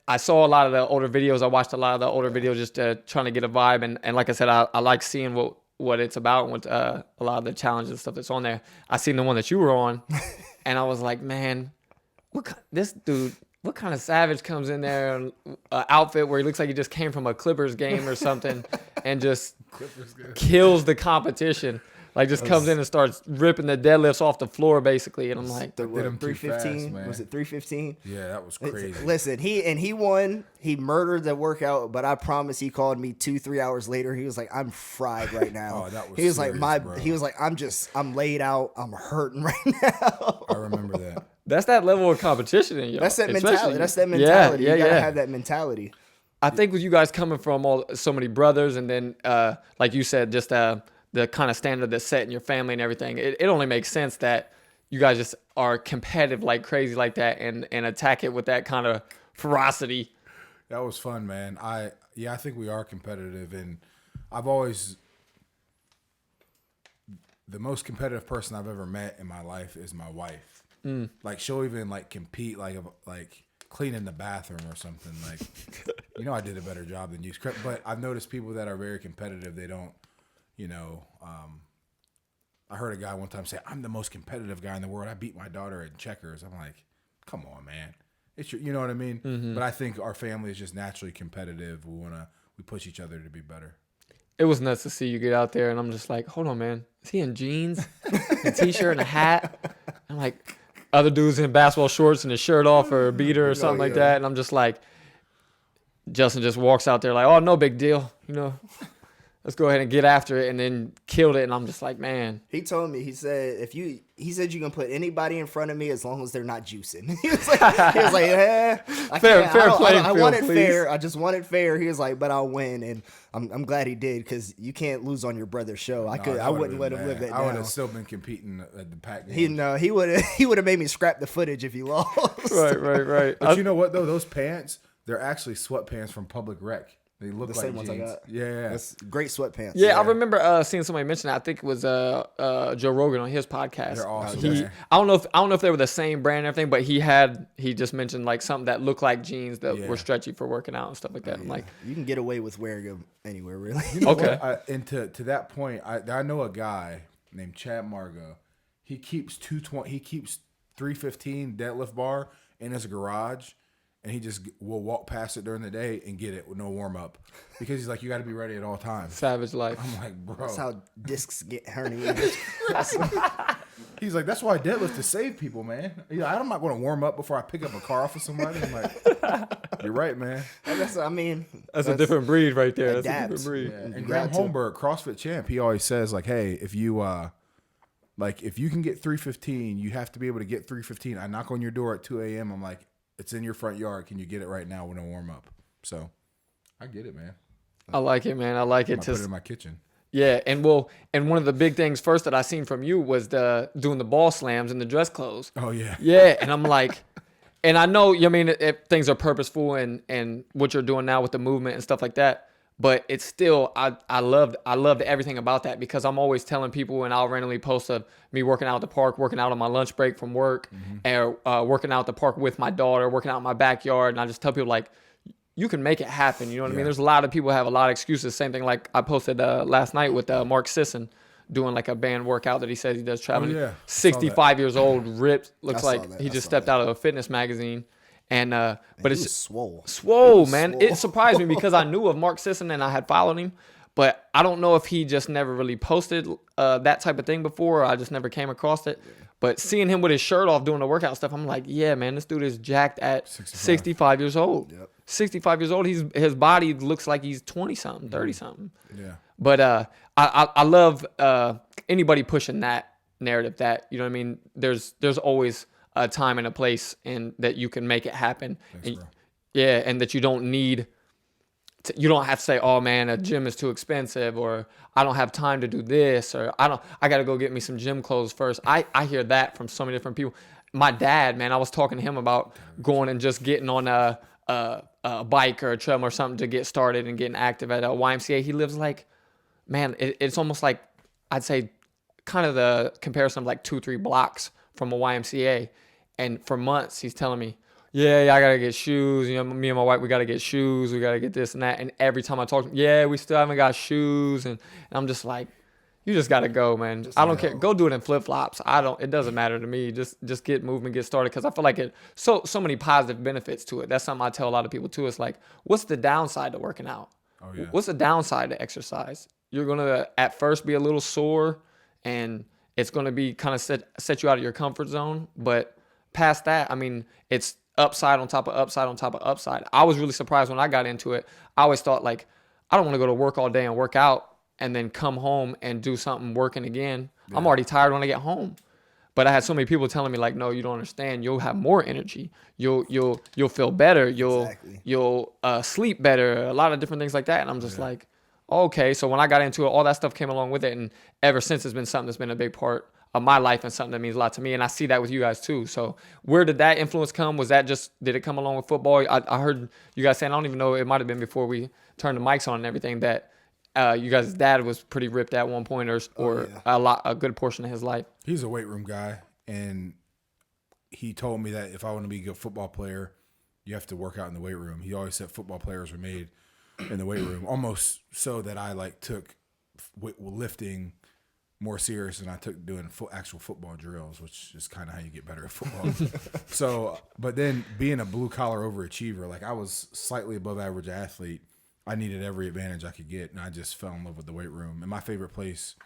S1: I saw a lot of the older videos. I watched a lot of the older videos just trying to get a vibe, and like I said, I like seeing what it's about and what a lot of the challenges and stuff that's on there. I seen the one that you were on, and I was like, man, this dude, what kind of savage comes in there in an outfit where he looks like he just came from a Clippers game or something and just kills the competition. Like, just comes in and starts ripping the deadlifts off the floor, basically. And I'm like,
S3: did him too
S2: 315?
S3: fast,
S2: Was it 315?
S3: Yeah, that was crazy.
S2: Listen, he won. He murdered the workout, but I promise he called me 2-3 hours later. He was like, I'm fried right now.
S3: Oh, that was
S2: he was
S3: serious,
S2: like,
S3: bro.
S2: he was like, I'm laid out. I'm hurting right now.
S3: I remember that.
S1: that's that level of competition in you.
S2: That's that mentality. That's that mentality.
S1: Yeah,
S2: you gotta
S1: yeah.
S2: have that mentality.
S1: I think with you guys coming from so many brothers, and then like you said, just the kind of standard that's set in your family and everything, it only makes sense that you guys just are competitive like crazy like that and attack it with that kind of ferocity.
S3: That was fun, man. I think we are competitive, and I've always, the most competitive person I've ever met in my life is my wife. Like, she'll even like compete like cleaning the bathroom or something. Like, I did a better job than you. But I've noticed people that are very competitive, they don't, I heard a guy one time say, "I'm the most competitive guy in the world. I beat my daughter at checkers." I'm like, "Come on, man. It's your, you know what I mean?"
S1: Mm-hmm.
S3: But I think our family is just naturally competitive. We push each other to be better.
S1: It was nuts to see you get out there, and I'm just like, hold on, man. Is he in jeans, a t-shirt, and a hat? I'm like, other dudes in basketball shorts and a shirt off or a beater or something like that, and I'm just like, Justin just walks out there like, oh, no big deal, let's go ahead and get after it, and then killed it. And I'm just like, man.
S2: He told me, he said you can put anybody in front of me as long as they're not juicing. He was like,
S1: Fair playing
S2: I
S1: field,
S2: want it
S1: please.
S2: fair. I just want it fair. He was like, but I'll win, and I'm glad he did, because you can't lose on your brother's show. I wouldn't let him live it
S3: I would
S2: down.
S3: have still been competing at the pack games.
S2: He would have made me scrap the footage if he lost.
S1: Right.
S3: But you know what though? Those pants, they're actually sweatpants from Public Rec. They look
S2: The
S3: like
S2: same ones I
S3: jeans.
S2: got.
S3: Yeah.
S2: That's great sweatpants.
S1: Yeah, I remember seeing somebody mention that. I think it was Joe Rogan on his podcast.
S3: They're awesome.
S1: I don't know if they were the same brand and everything, but he just mentioned like something that looked like jeans that were stretchy for working out and stuff like that. I'm like,
S2: you can get away with wearing them anywhere, really.
S1: okay.
S3: And to that point, I know a guy named Chad Margo. He keeps 220. He keeps 315 deadlift bar in his garage. And he just will walk past it during the day and get it with no warm up, because he's like, you got to be ready at all times.
S1: Savage life.
S3: I'm like, bro.
S2: That's how discs get herniated.
S3: He's like, that's why I deadlift, to save people, man. I'm not going to warm up before I pick up a car off of somebody. I'm like, you're right, man.
S1: That's a different breed right there. That's a
S2: adapt.
S1: different breed.
S3: Yeah. And Graham Holmberg, CrossFit champ, he always says like, hey, if you can get 315, you have to be able to get 315. I knock on your door at 2 a.m. I'm like, it's in your front yard. Can you get it right now with no warm up? So I get it, man.
S1: I like it, man. I like it.
S3: I put it in my kitchen.
S1: Yeah, and one of the big things first that I seen from you was doing the ball slams in the dress clothes.
S3: Oh yeah.
S1: Yeah, and I'm like, and I know, if things are purposeful and what you're doing now with the movement and stuff like that, but it's still, I loved everything about that, because I'm always telling people, and I'll randomly post of me working out at the park, working out on my lunch break from work, and working out at the park with my daughter, working out in my backyard, and I just tell people like, you can make it happen. You know what I mean? There's a lot of people who have a lot of excuses. Same thing like I posted last night with Mark Sisson doing like a band workout that he says he does traveling. 65 years old, ripped, looks like he just stepped out of a fitness magazine. And but it's swole, man. It surprised me because I knew of Mark Sisson and I had followed him, but I don't know if he just never really posted that type of thing before, or I just never came across it. But seeing him with his shirt off doing the workout stuff, I'm like, yeah, man, this dude is jacked at 65 years old.
S2: Yep.
S1: 65 years old. His body looks like he's 20 something, 30 something.
S3: Yeah.
S1: But I love anybody pushing that narrative that, you know what I mean? There's always a time and a place and that you can make it happen.
S3: Thanks, bro.
S1: Yeah, and that you don't need you don't have to say, oh man, a gym is too expensive, or I don't have time to do this, or I got to go get me some gym clothes first. I hear that from so many different people. My dad, man, I was talking to him about going and just getting on a bike or a treadmill or something to get started and getting active at a YMCA. He lives like, man, it's almost like, I'd say kind of the comparison of like 2-3 blocks from a YMCA. And for months, he's telling me, yeah, I got to get shoes. You know, me and my wife, we got to get shoes. We got to get this and that. And every time I talk to him, yeah, we still haven't got shoes. And I'm just like, you just got to go, man. I don't care. Go do it in flip-flops. It doesn't matter to me. Just get moving, get started. Because I feel like so many positive benefits to it. That's something I tell a lot of people too. It's like, what's the downside to working out?
S3: Oh, yeah.
S1: What's the downside to exercise? You're going to at first be a little sore, and it's going to be kind of set you out of your comfort zone. But past that, I mean, it's upside on top of upside on top of upside. I was really surprised when I got into it. I always thought, like, I don't want to go to work all day and work out and then come home and do something working again. Yeah. I'm already tired when I get home. But I had so many people telling me, like, no, you don't understand. You'll have more energy. You'll feel better. You'll sleep better. A lot of different things like that. And I'm just like, okay. So when I got into it, all that stuff came along with it. And ever since, it's been something that's been a big part of my life and something that means a lot to me. And I see that with you guys too. So where did that influence come? Did it come along with football? I heard you guys saying, I don't even know, it might have been before we turned the mics on and everything, that you guys' dad was pretty ripped at one point, or a good portion of his life.
S3: He's a weight room guy, and he told me that if I want to be a good football player, you have to work out in the weight room. He always said football players were made in the weight room, almost so that I like took lifting more serious than I took doing actual football drills, which is kind of how you get better at football. So, but then being a blue collar overachiever, like I was slightly above average athlete, I needed every advantage I could get, and I just fell in love with the weight room. And my favorite place,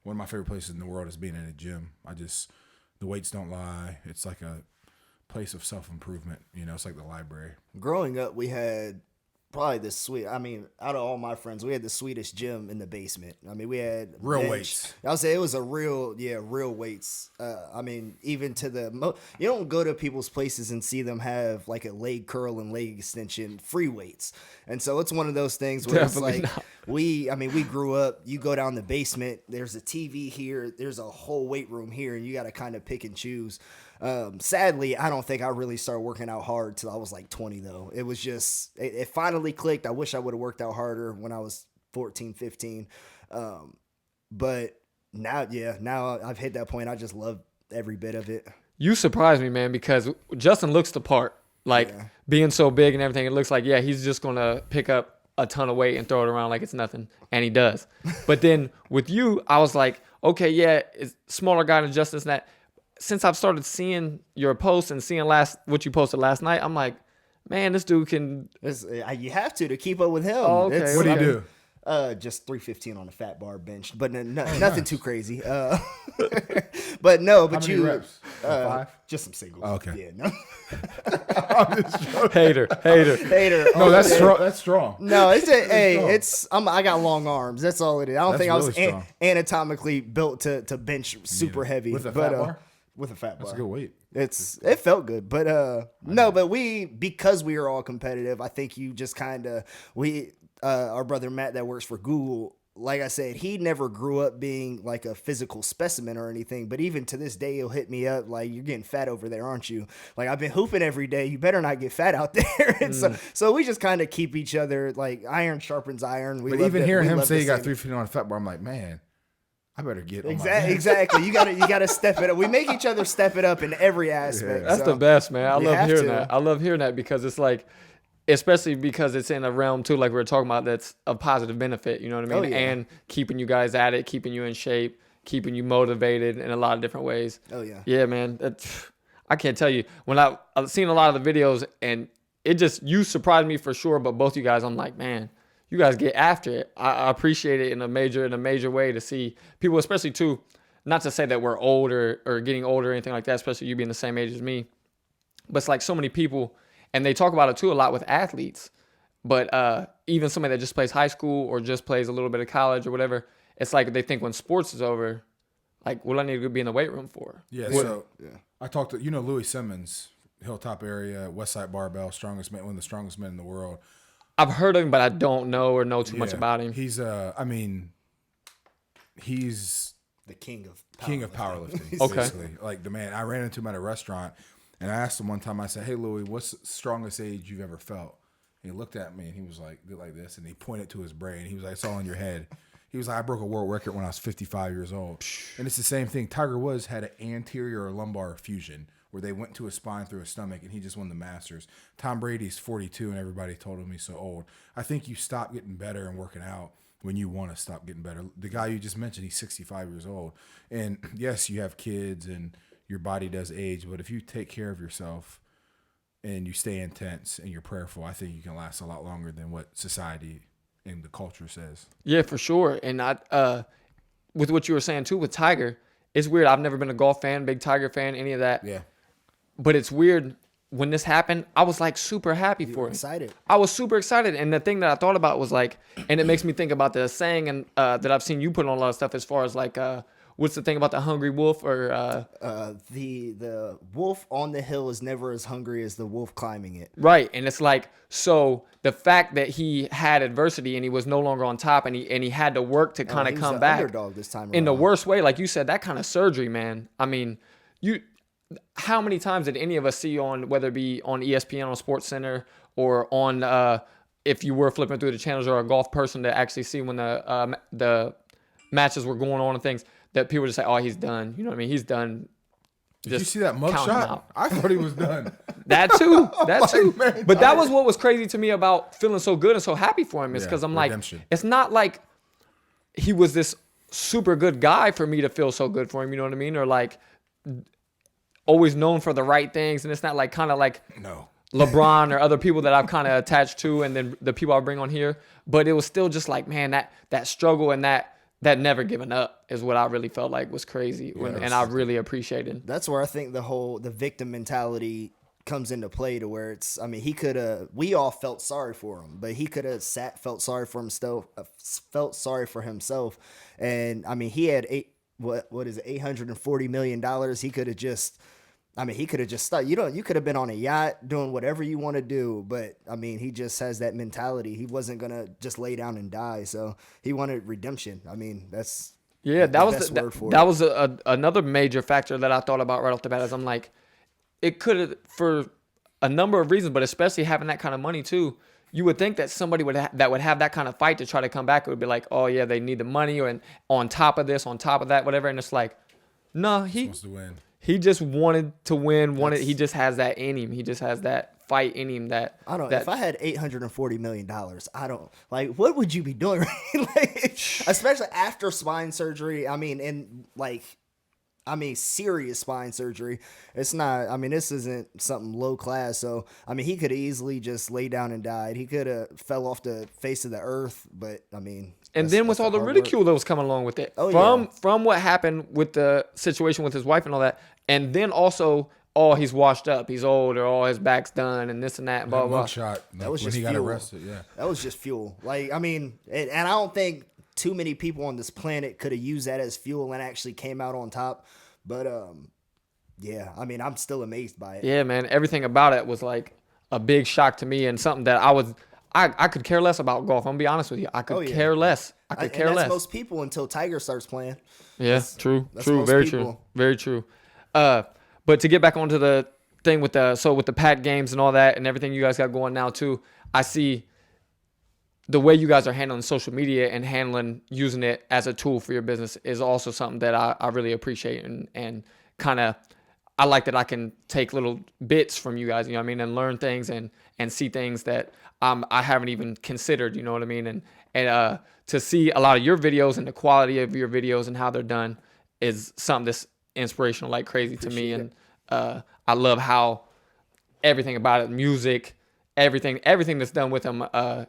S3: one of my favorite places in the world, is being in a gym. The weights don't lie. It's like a place of self-improvement. You know, it's like the library.
S2: Growing up, we had probably out of all my friends, we had the sweetest gym in the basement. I mean, we had
S3: Real
S2: bench.
S3: weights.
S2: I'll say it was real weights. Even to you don't go to people's places and see them have like a leg curl and leg extension free weights. And so it's one of those things where
S1: Definitely
S2: it's like, we grew up, you go down the basement, there's a TV here, there's a whole weight room here, and you got to kind of pick and choose. Sadly, I don't think I really started working out hard till I was like 20 though. It was just, it finally clicked. I wish I would have worked out harder when I was 14, 15. But now I've hit that point. I just love every bit of it.
S1: You surprised me, man, because Justin looks the part. Like being so big and everything, it looks like, he's just going to pick up a ton of weight and throw it around like it's nothing. And he does. But then with you, I was like, okay, it's smaller guy than Justin's that. Since I've started seeing your posts and seeing what you posted last night, I'm like, man, this dude can.
S2: You have to keep up with him.
S1: Oh, okay.
S3: What do you do?
S2: Just 315 on the fat bar bench, but nothing too crazy. But no, but
S3: How many reps? 5?
S2: Just some singles.
S3: Oh, okay.
S2: Yeah, no.
S1: Hater.
S3: No, that's strong. That's strong.
S2: No, I got long arms. That's all it is. I don't think I was
S3: really strong.
S2: anatomically built to bench super heavy.
S3: With a fat bar?
S2: With a fat bar.
S3: That's a good weight.
S2: It felt good, but but because we are all competitive, I think you just kind of our brother Matt that works for Google, like I said, he never grew up being like a physical specimen or anything, but even to this day he'll hit me up like, you're getting fat over there, aren't you? Like, I've been hooping every day, you better not get fat out there. And so we just kind of keep each other, like iron sharpens iron.
S3: But even hearing him say he got 315 on a fat bar, I'm like, man, I better get on
S2: exactly. You gotta step it up. We make each other step it up in every aspect.
S1: That's the best, man. I love hearing that. I love hearing that because it's like, especially because it's in a realm too, like we were talking about, that's a positive benefit. You know what I mean? And keeping you guys at it, keeping you in shape, keeping you motivated in a lot of different ways.
S2: Oh yeah.
S1: Yeah, man. I can't tell you, when I've seen a lot of the videos, and you surprised me for sure. But both you guys, I'm like, man, you guys get after it. I appreciate it in a major way to see people, especially too, not to say that we're older or getting older or anything like that, especially you being the same age as me, but it's like so many people, and they talk about it too a lot with athletes, but even somebody that just plays high school or just plays a little bit of college or whatever, it's like they think when sports is over, like, what do I need to be in the weight room for?
S3: Yeah, I talked to, Louis Simmons, Hilltop area, Westside Barbell, strongest man, one of the strongest men in the world.
S1: I've heard of him, but I don't know or know too much about him.
S3: He's he's
S2: the king of
S3: powerlifting.
S1: Okay.
S3: Basically. Like the man, I ran into him at a restaurant and I asked him one time, I said, hey Louis, what's the strongest age you've ever felt? And he looked at me and he was like, did like this, and he pointed to his brain. He was like, it's all in your head. He was like, I broke a world record when I was 55 years old. And it's the same thing. Tiger Woods had an anterior or lumbar fusion where they went to his spine through his stomach, and he just won the Masters. Tom Brady's 42, and everybody told him he's so old. I think you stop getting better and working out when you want to stop getting better. The guy you just mentioned, he's 65 years old. And yes, you have kids and your body does age, but if you take care of yourself and you stay intense and you're prayerful, I think you can last a lot longer than what society and the culture says. Yeah,
S1: for sure. And with what you were saying too with Tiger, it's weird. I've never been a golf fan, big Tiger fan, any of that.
S3: Yeah.
S1: But it's weird. When this happened, I was like super happy for him.
S2: Excited.
S1: I was super excited. And the thing that I thought about was like, and it makes me think about the saying and that I've seen you put on a lot of stuff as far as like, what's the thing about the hungry wolf or
S2: the wolf on the hill is never as hungry as the wolf climbing it.
S1: Right. And it's like, so the fact that he had adversity and he was no longer on top and he had to work to kind of come back
S2: underdog this time
S1: in
S2: around.
S1: the worst way, like you said, that kind of surgery, man. I mean, how many times did any of us see on, whether it be on ESPN, on SportsCenter, or on if you were flipping through the channels, or a golf person to actually see when the matches were going on and things, that people just say, oh, he's done. You know what I mean? He's done.
S3: Did you see that mug shot? I thought he was done.
S1: That too. That too.
S3: Man,
S1: but that was what was crazy to me about feeling so good and so happy for him, is because I'm
S3: redemption.
S1: like, it's not like he was this super good guy for me to feel so good for him. You know what I mean? Or like always known for the right things, and it's not like kind of like
S3: No.
S1: LeBron or other people that I've kind of attached to, and then the people I bring on here. But it was still just like, man, that struggle and that never giving up is what I really felt like was crazy, and I really appreciated.
S2: That's where I think the victim mentality comes into play, to where it's, I mean, we all felt sorry for him, but he could have felt sorry for himself. And I mean, he had what is it, $840 million. He could have just, I mean, he could have just started. You could have been on a yacht doing whatever you want to do, but I mean, he just has that mentality. He wasn't gonna just lay down and die, so he wanted redemption. I mean, that's
S1: that was
S2: word for
S1: that
S2: it.
S1: was another major factor that I thought about right off the bat. Is I'm like, it could have, for a number of reasons, but especially having that kind of money too. You would think that somebody that would have that kind of fight to try to come back would be like, oh yeah, they need the money, or on top of this, on top of that, whatever. And it's like, no, he
S3: Wants to win.
S1: He just wanted to win. He just has that in him. He just has that fight in him. That
S2: I don't know. If I had $840 million, I don't, like, what would you be doing? Like, especially after spine surgery. I mean, serious spine surgery. It's not, I mean, this isn't something low class. So, I mean, he could have easily just lay down and died. He could have fell off the face of the earth, but I mean.
S1: And then with all the ridicule that was coming along with it, from what happened with the situation with his wife and all that, and then also, oh, he's washed up, he's old, or oh, his back's done, and this and that, blah blah.
S3: Shot.
S2: That was
S3: when
S2: just
S3: he
S2: fuel.
S3: got arrested. Yeah,
S2: that was just fuel. Like, I mean, and I don't think too many people on this planet could have used that as fuel and actually came out on top. But yeah, I mean, I'm still amazed by it.
S1: Yeah, man, everything about it was like a big shock to me, and something that I could care less about golf. I'm gonna be honest with you. I could care less. I could care less.
S2: Most people until Tiger starts playing.
S1: Yeah, true.
S2: Very
S1: true. Very true. But to get back onto the thing with the pack games and all that and everything you guys got going now too, I see the way you guys are handling social media and using it as a tool for your business is also something that I really appreciate, and kind of, I like that I can take little bits from you guys, you know what I mean, and learn things and see things that I haven't even considered, you know what I mean, and to see a lot of your videos and the quality of your videos and how they're done is something that's inspirational like crazy to me, and I love how everything about it, music, everything that's done with them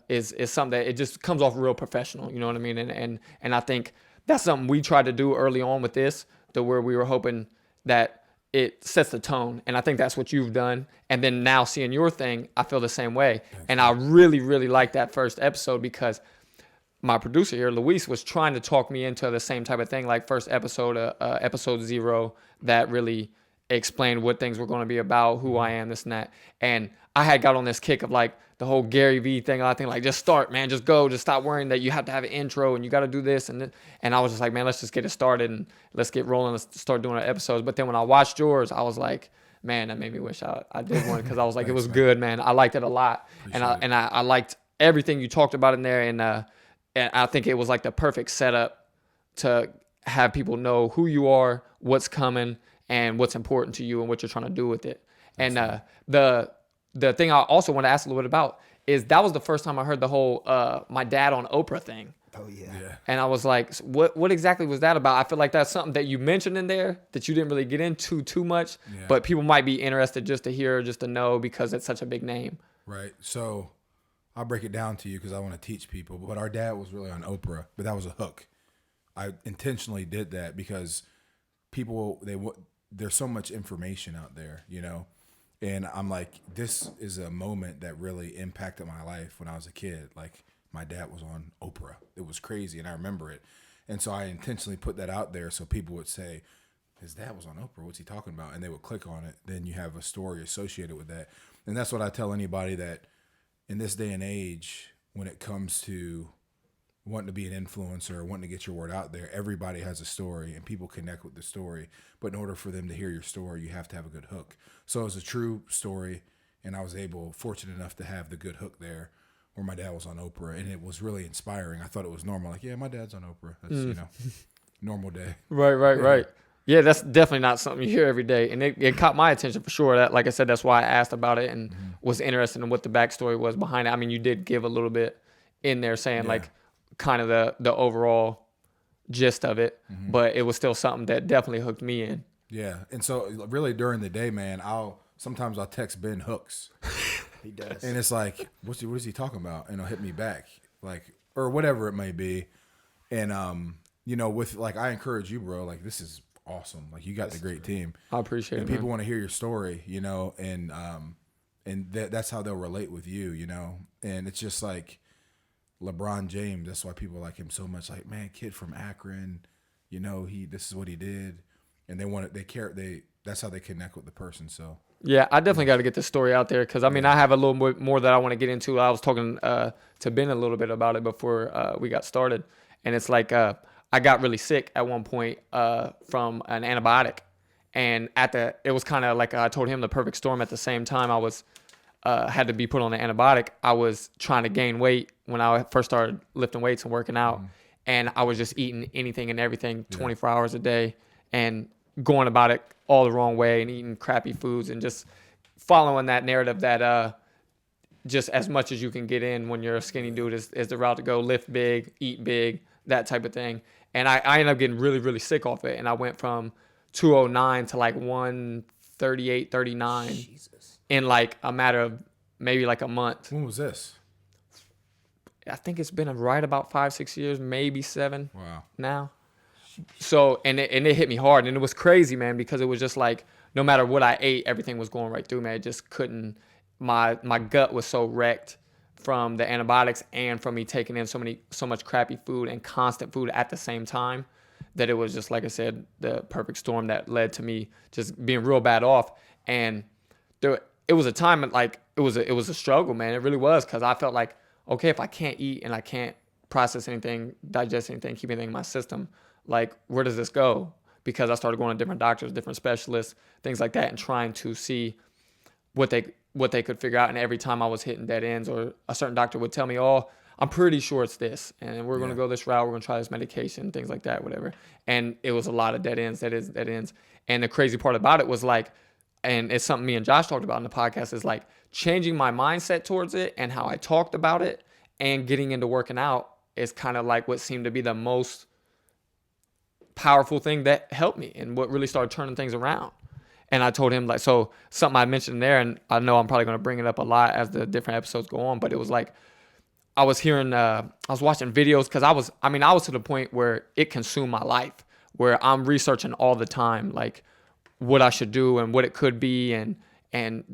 S1: is something that it just comes off real professional, you know what I mean, and I think that's something we tried to do early on with this, to where we were hoping that it sets the tone, and I think that's what you've done. And then now seeing your thing, I feel the same way. And I really, really like that first episode, because my producer here, Luis, was trying to talk me into the same type of thing, like first episode, episode 0, that really explained what things were going to be about, who I am, this and that. And I had got on this kick of like the whole Gary Vee thing. I think like, just start, man, just go, just stop worrying that you have to have an intro and you got to do this. And I was just like, man, let's just get it started and let's get rolling. Let's start doing our episodes. But then when I watched yours, I was like, man, that made me wish I did one, because I was like, it was good, man. I liked it a lot. And I liked everything you talked about in there. And I think it was like the perfect setup to have people know who you are, what's coming, and what's important to you and what you're trying to do with it. And the thing I also want to ask a little bit about is, that was the first time I heard the whole my dad on Oprah thing.
S2: Oh yeah.
S1: And I was like, what exactly was that about? I feel like that's something that you mentioned in there that you didn't really get into too much, but people might be interested just to hear, just to know, because it's such a big name.
S3: Right. So I'll break it down to you because I want to teach people. But our dad was really on Oprah, but that was a hook. I intentionally did that because people, there's so much information out there, you know? And I'm like, this is a moment that really impacted my life when I was a kid. Like, my dad was on Oprah. It was crazy, and I remember it. And so I intentionally put that out there so people would say, his dad was on Oprah, what's he talking about? And they would click on it. Then you have a story associated with that. And that's what I tell anybody, that in this day and age, when it comes to wanting to be an influencer, wanting to get your word out there, everybody has a story and people connect with the story. But in order for them to hear your story, you have to have a good hook. So it was a true story, and I was fortunate enough to have the good hook there, where my dad was on Oprah, and it was really inspiring. I thought it was normal. Like, yeah, my dad's on Oprah. That's, normal day.
S1: Right. Yeah, that's definitely not something you hear every day. And it caught my attention for sure. That, like I said, that's why I asked about it and was interested in what the backstory was behind it. I mean, you did give a little bit in there saying like kind of the overall gist of it, but it was still something that definitely hooked me in.
S3: Yeah. And so really during the day, man, sometimes I'll text Ben hooks.
S2: He does.
S3: And it's like, what is he talking about? And he'll hit me back, like, or whatever it may be. And you know, with like, I encourage you, bro. Like, this is awesome. Like, you got the great team.
S1: I appreciate
S3: and
S1: it.
S3: People
S1: man.
S3: want to hear your story, you know, and that's how they'll relate with you, you know. And it's just like LeBron James. That's why people like him so much. Like, man, kid from Akron, you know, this is what he did, and that's how they connect with the person. So.
S1: Yeah, I definitely got to get this story out there because, I mean, I have a little bit more that I want to get into. I was talking to Ben a little bit about it before we got started. And it's like I got really sick at one point from an antibiotic. And it was kind of like I told him the perfect storm. At the same time I was had to be put on the antibiotic. I was trying to gain weight when I first started lifting weights and working out. And I was just eating anything and everything 24 hours a day and going about it all the wrong way and eating crappy foods and just following that narrative that just as much as you can get in when you're a skinny dude is the route to go. Lift big, eat big, that type of thing. And I ended up getting really, really sick off it. And I went from 209 to like 138, 39
S2: Jesus.
S1: in like a matter of maybe like a month.
S3: When was this?
S1: I think it's been right about 5-6 years, maybe 7
S3: Wow.
S1: now. So, and it hit me hard, and it was crazy, man, because it was just like, no matter what I ate, everything was going right through me. It just couldn't, my gut was so wrecked from the antibiotics and from me taking in so much crappy food and constant food at the same time that it was just, like I said, the perfect storm that led to me just being real bad off. And it was a time like, it was a struggle, man. It really was, because I felt like, okay, if I can't eat and I can't process anything, digest anything, keep anything in my system, like, where does this go? Because I started going to different doctors, different specialists, things like that, and trying to see what they could figure out. And every time I was hitting dead ends, or a certain doctor would tell me, oh, I'm pretty sure it's this, and we're going to go this route, we're going to try this medication, things like that, whatever. And it was a lot of dead ends. And the crazy part about it was like, and it's something me and Josh talked about in the podcast, is like changing my mindset towards it and how I talked about it and getting into working out is kind of like what seemed to be the most powerful thing that helped me and what really started turning things around. And I told him, like, so something I mentioned there, and I know I'm probably going to bring it up a lot as the different episodes go on, but it was like, I was watching videos, because I was to the point where it consumed my life, where I'm researching all the time, like what I should do and what it could be, and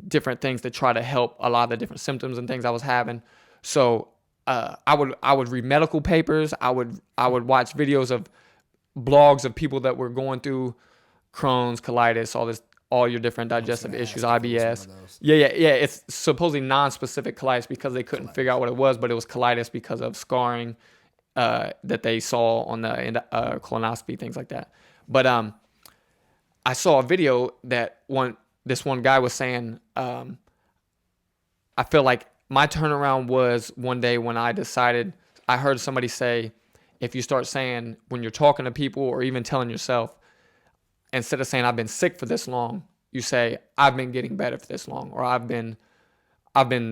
S1: different things to try to help a lot of the different symptoms and things I was having. So I would read medical papers. I would watch videos of blogs of people that were going through Crohn's, colitis, all your different digestive issues, IBS. Yeah. It's supposedly non-specific colitis because they couldn't figure out what it was, but it was colitis because of scarring that they saw on the colonoscopy, things like that. But I saw a video that this one guy was saying, I feel like my turnaround was one day when I heard somebody say, if you start saying, when you're talking to people or even telling yourself, instead of saying I've been sick for this long, you say I've been getting better for this long, or I've been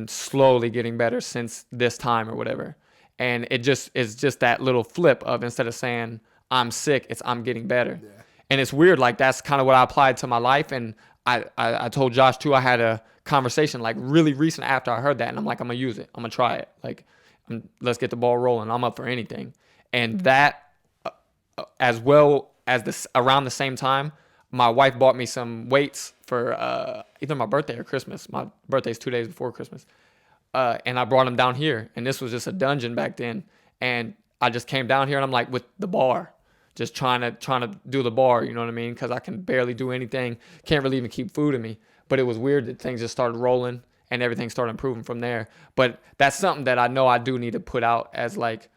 S1: slowly getting better since this time, or whatever. And it's just that little flip of, instead of saying I'm sick, it's I'm getting better. Yeah. And it's weird, like that's kind of what I applied to my life. And I told Josh too, I had a conversation like really recent after I heard that, and I'm like, I'm gonna use it, I'm gonna try it, like let's get the ball rolling, I'm up for anything. And that, as well as this, around the same time, my wife bought me some weights for either my birthday or Christmas. My birthday's 2 days before Christmas. And I brought them down here. And this was just a dungeon back then. And I just came down here, and I'm like with the bar, just trying to do the bar, you know what I mean? Because I can barely do anything. Can't really even keep food in me. But it was weird that things just started rolling and everything started improving from there. But that's something that I know I do need to put out as like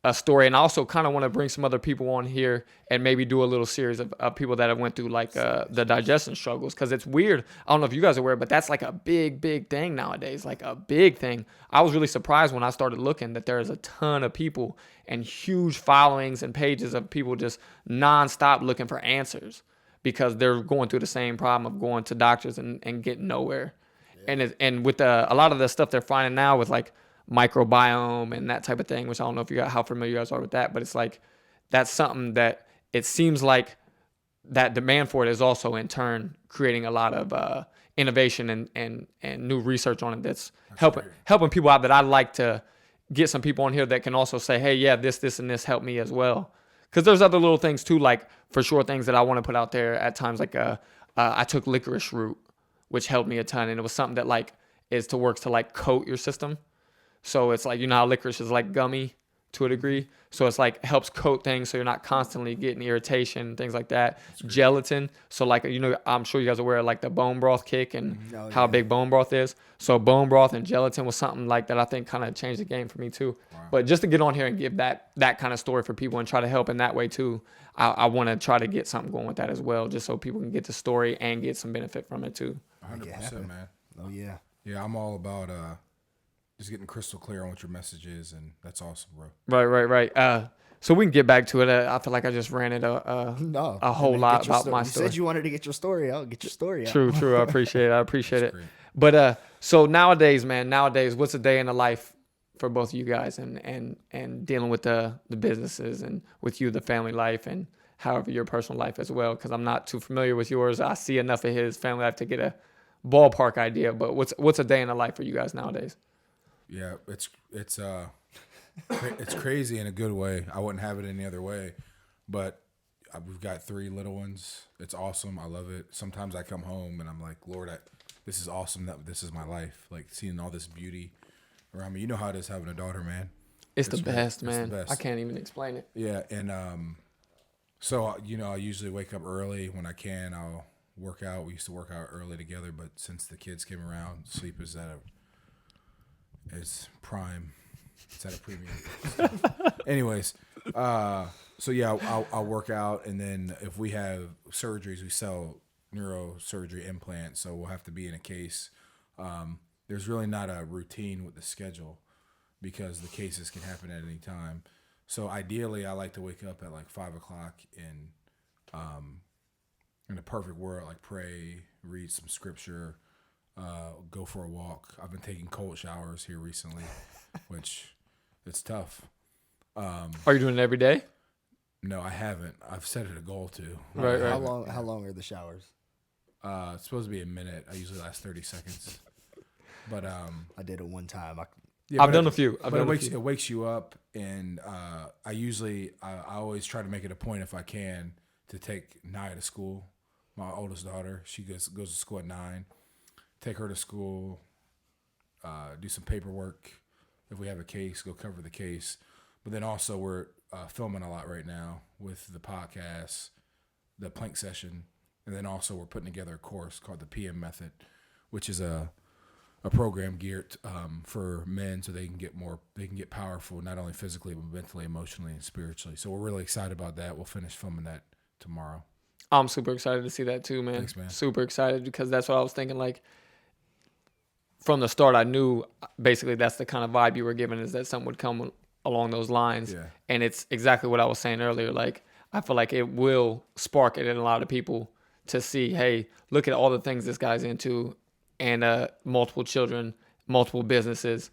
S1: a story. And I also kind of want to bring some other people on here and maybe do a little series of people that have went through like the digestion struggles, because it's weird. I don't know if you guys are aware, but that's like a big thing nowadays, like a big thing. I was really surprised when I started looking that there is a ton of people and huge followings and pages of people just nonstop looking for answers, because they're going through the same problem of going to doctors and getting nowhere. Yeah. And with a lot of the stuff they're finding now with like microbiome and that type of thing, which I don't know if how familiar you guys are with that, but it's like that's something that it seems like that demand for it is also in turn creating a lot of innovation and new research on it that's helping people out, that I'd like to get some people on here that can also say, hey, yeah, this and this helped me as well. Because there's other little things too, like for sure things that I want to put out there at times, like I took licorice root, which helped me a ton, and it was something that like works to like coat your system. So it's like, you know how licorice is like gummy to a degree. So it's like helps coat things so you're not constantly getting irritation, things like that. Gelatin. So like, you know, I'm sure you guys are aware of like the bone broth kick and how big bone broth is. So bone broth and gelatin was something like that I think kind of changed the game for me too. Wow. But just to get on here and give that kind of story for people and try to help in that way too, I want to try to get something going with that as well, just so people can get the story and get some benefit from it too.
S3: 100%, man.
S2: Oh, yeah.
S3: Yeah, I'm all about just getting crystal clear on what your message is, and that's awesome, bro.
S1: Right. So we can get back to it. I feel like I just ran it a whole lot about my story.
S2: You said you wanted to get your story out. Get your story out.
S1: True. I appreciate it. Great. But so nowadays, what's a day in the life for both of you guys, and dealing with the businesses, and with you, the family life, and however your personal life as well? Because I'm not too familiar with yours. I see enough of his family life to get a ballpark idea. But what's a day in the life for you guys nowadays?
S3: Yeah, it's crazy in a good way. I wouldn't have it any other way. But we've got 3 little ones. It's awesome. I love it. Sometimes I come home and I'm like, Lord, this is awesome that this is my life. Like seeing all this beauty around me. You know how it is having a daughter, man.
S1: It's the best, man. The best. I can't even explain it.
S3: Yeah, and so you know, I usually wake up early when I can. I'll work out. We used to work out early together, but since the kids came around, sleep is prime. It's at a premium. Anyways, so yeah, I'll work out, and then if we have surgeries, we sell neurosurgery implants, so we'll have to be in a case. There's really not a routine with the schedule because the cases can happen at any time. So ideally, I like to wake up at like 5 o'clock and in a perfect world, like pray, read some scripture, go for a walk. I've been taking cold showers here recently, which it's tough.
S1: Are you doing it every day?
S3: No, I haven't. I've set it a goal to.
S1: Right.
S2: How long are the showers?
S3: It's supposed to be a minute. I usually last 30 seconds. But
S2: I did it one time.
S1: I've done a few.
S3: It wakes you up, and I always try to make it a point if I can to take Naya to school. My oldest daughter, she goes to school at 9. Take her to school, do some paperwork. If we have a case, go cover the case. But then also we're filming a lot right now with the podcast, the Plank Session, and then also we're putting together a course called the PM Method, which is a program geared for men so they can get powerful, not only physically but mentally, emotionally, and spiritually. So we're really excited about that. We'll finish filming that tomorrow.
S1: I'm super excited to see that too, man.
S3: Thanks, man.
S1: Super excited, because that's what I was thinking. Like from the start, I knew basically that's the kind of vibe you were giving, is that something would come along those lines.
S3: Yeah.
S1: And it's exactly what I was saying earlier. Like I feel like it will spark it in a lot of people to see, hey, look at all the things this guy's into, and multiple children, multiple businesses,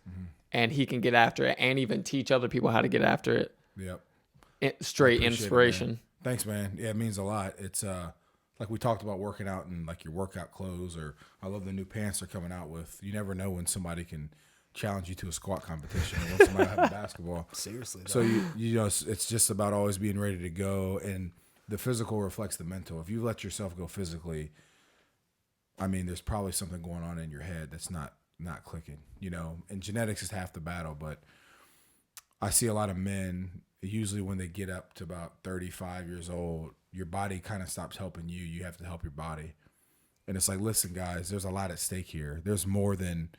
S1: and he can get after it and even teach other people how to get after it.
S3: Yep.
S1: Straight inspiration.
S3: Man. Thanks, man. Yeah, it means a lot. It's like we talked about working out in like your workout clothes, or I love the new pants they're coming out with. You never know when somebody can challenge you to a squat competition, or when somebody have a basketball.
S2: Seriously. Though.
S3: So you know, it's just about always being ready to go, and the physical reflects the mental. If you let yourself go physically, I mean, there's probably something going on in your head that's not clicking, you know, and genetics is half the battle. But I see a lot of men, usually when they get up to about 35 years old, your body kind of stops helping you. You have to help your body. And it's like, listen, guys, there's a lot at stake here. There's more than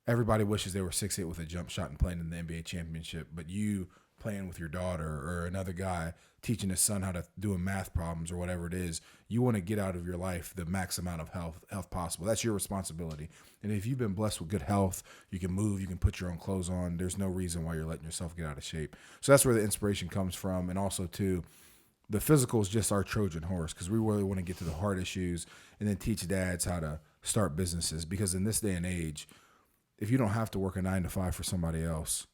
S3: everybody wishes they were 6'8" with a jump shot and playing in the NBA championship, but you playing with your daughter, or another guy teaching his son how to do math problems or whatever it is, you want to get out of your life the max amount of health possible. That's your responsibility. And if you've been blessed with good health, you can move, you can put your own clothes on. There's no reason why you're letting yourself get out of shape. So that's where the inspiration comes from. And also too, the physical is just our Trojan horse, because we really want to get to the hard issues and then teach dads how to start businesses. Because in this day and age, if you don't have to work a 9 to 5 for somebody else,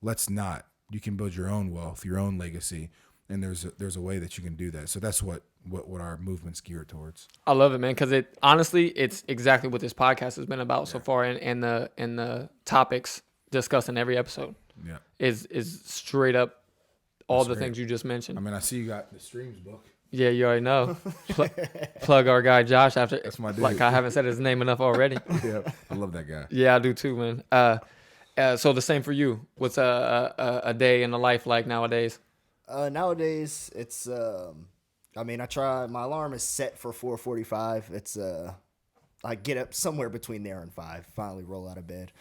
S3: let's not. You can build your own wealth, your own legacy. and there's a way that you can do that. So that's what our movement's geared towards.
S1: I love it, man, because it's exactly what this podcast has been about so far, and the topics discussed in every episode.
S3: Yeah,
S1: is straight up all the
S3: great.
S1: things you just mentioned.
S3: I mean, I see you got the streams book.
S1: Yeah, you already know. Plug our guy Josh after.
S3: That's my dude.
S1: Like I haven't said his name enough already.
S3: Yeah, I love that guy.
S1: Yeah, I do too, man. So the same for you. What's a day in the life like nowadays?
S2: Nowadays, it's I mean, I try. My alarm is set for 4:45. It's I get up somewhere between there and 5. Finally, roll out of bed.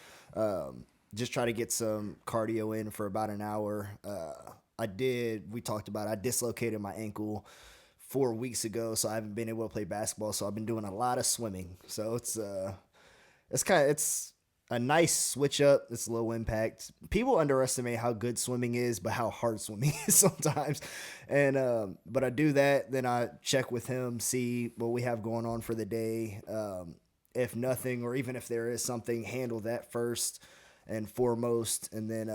S2: Just try to get some cardio in for about an hour. We talked about it, I dislocated my ankle 4 weeks ago, so I haven't been able to play basketball. So I've been doing a lot of swimming. So it's a nice switch up. It's low impact. People underestimate how good swimming is, but how hard swimming is sometimes. And but I do that, then I check with him, see what we have going on for the day. If nothing, or even if there is something, handle that first and foremost, and then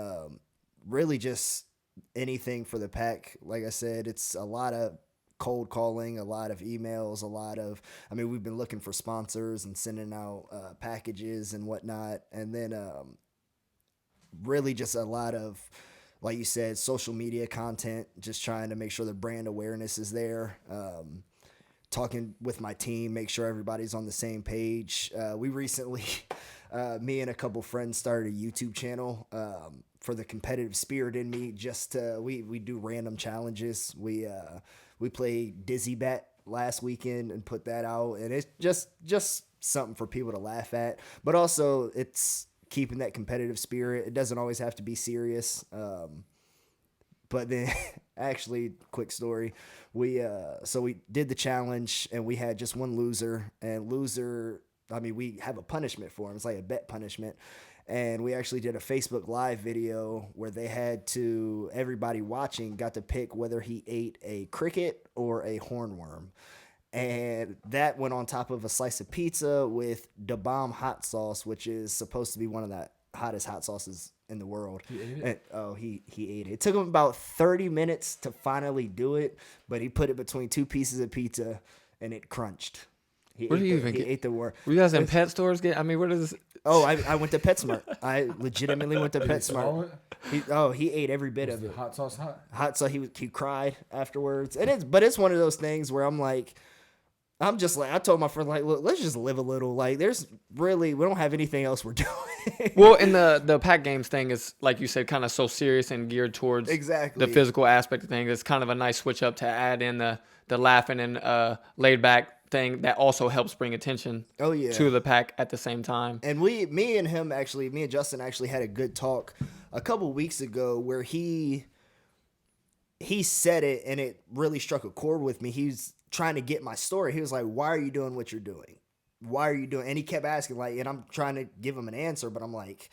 S2: really just anything for the pack. Like I said, it's a lot of cold calling, a lot of emails, we've been looking for sponsors and sending out packages and whatnot. And then really just a lot of, like you said, social media content, just trying to make sure the brand awareness is there. Talking with my team, make sure everybody's on the same page. We recently, me and a couple friends started a YouTube channel for the competitive spirit in me. We do random challenges. We played Dizzy Bet last weekend and put that out, and it's just something for people to laugh at. But also, it's keeping that competitive spirit. It doesn't always have to be serious. But then, actually, quick story. We did the challenge, and we had just one loser. And we have a punishment for him. It's like a bet punishment. And we actually did a Facebook Live video where everybody watching got to pick whether he ate a cricket or a hornworm. And that went on top of a slice of pizza with Da Bomb hot sauce, which is supposed to be one of the hottest hot sauces in the world.
S3: He ate it?
S2: And, he ate it. It took him about 30 minutes to finally do it, but he put it between 2 pieces of pizza and it crunched. He ate the worm.
S1: Were you guys in pet stores? What is this?
S2: Oh, I went to PetSmart. I legitimately went to PetSmart. He ate every bit of it.
S3: Hot sauce hot?
S2: Hot sauce. He cried afterwards. But it's one of those things where I told my friend, like, look, let's just live a little. Like, we don't have anything else we're doing.
S1: Well, and the pack games thing is, like you said, kind of so serious and geared towards
S2: exactly
S1: the physical aspect of things. It's kind of a nice switch up to add in the laughing and laid back thing that also helps bring attention to the pack at the same time.
S2: And me and Justin actually had a good talk a couple weeks ago where he said it and it really struck a chord with me. He's trying to get my story. He was like, why are you doing what you're doing? Why are you doing? And he kept asking, like, and I'm trying to give him an answer, but I'm like,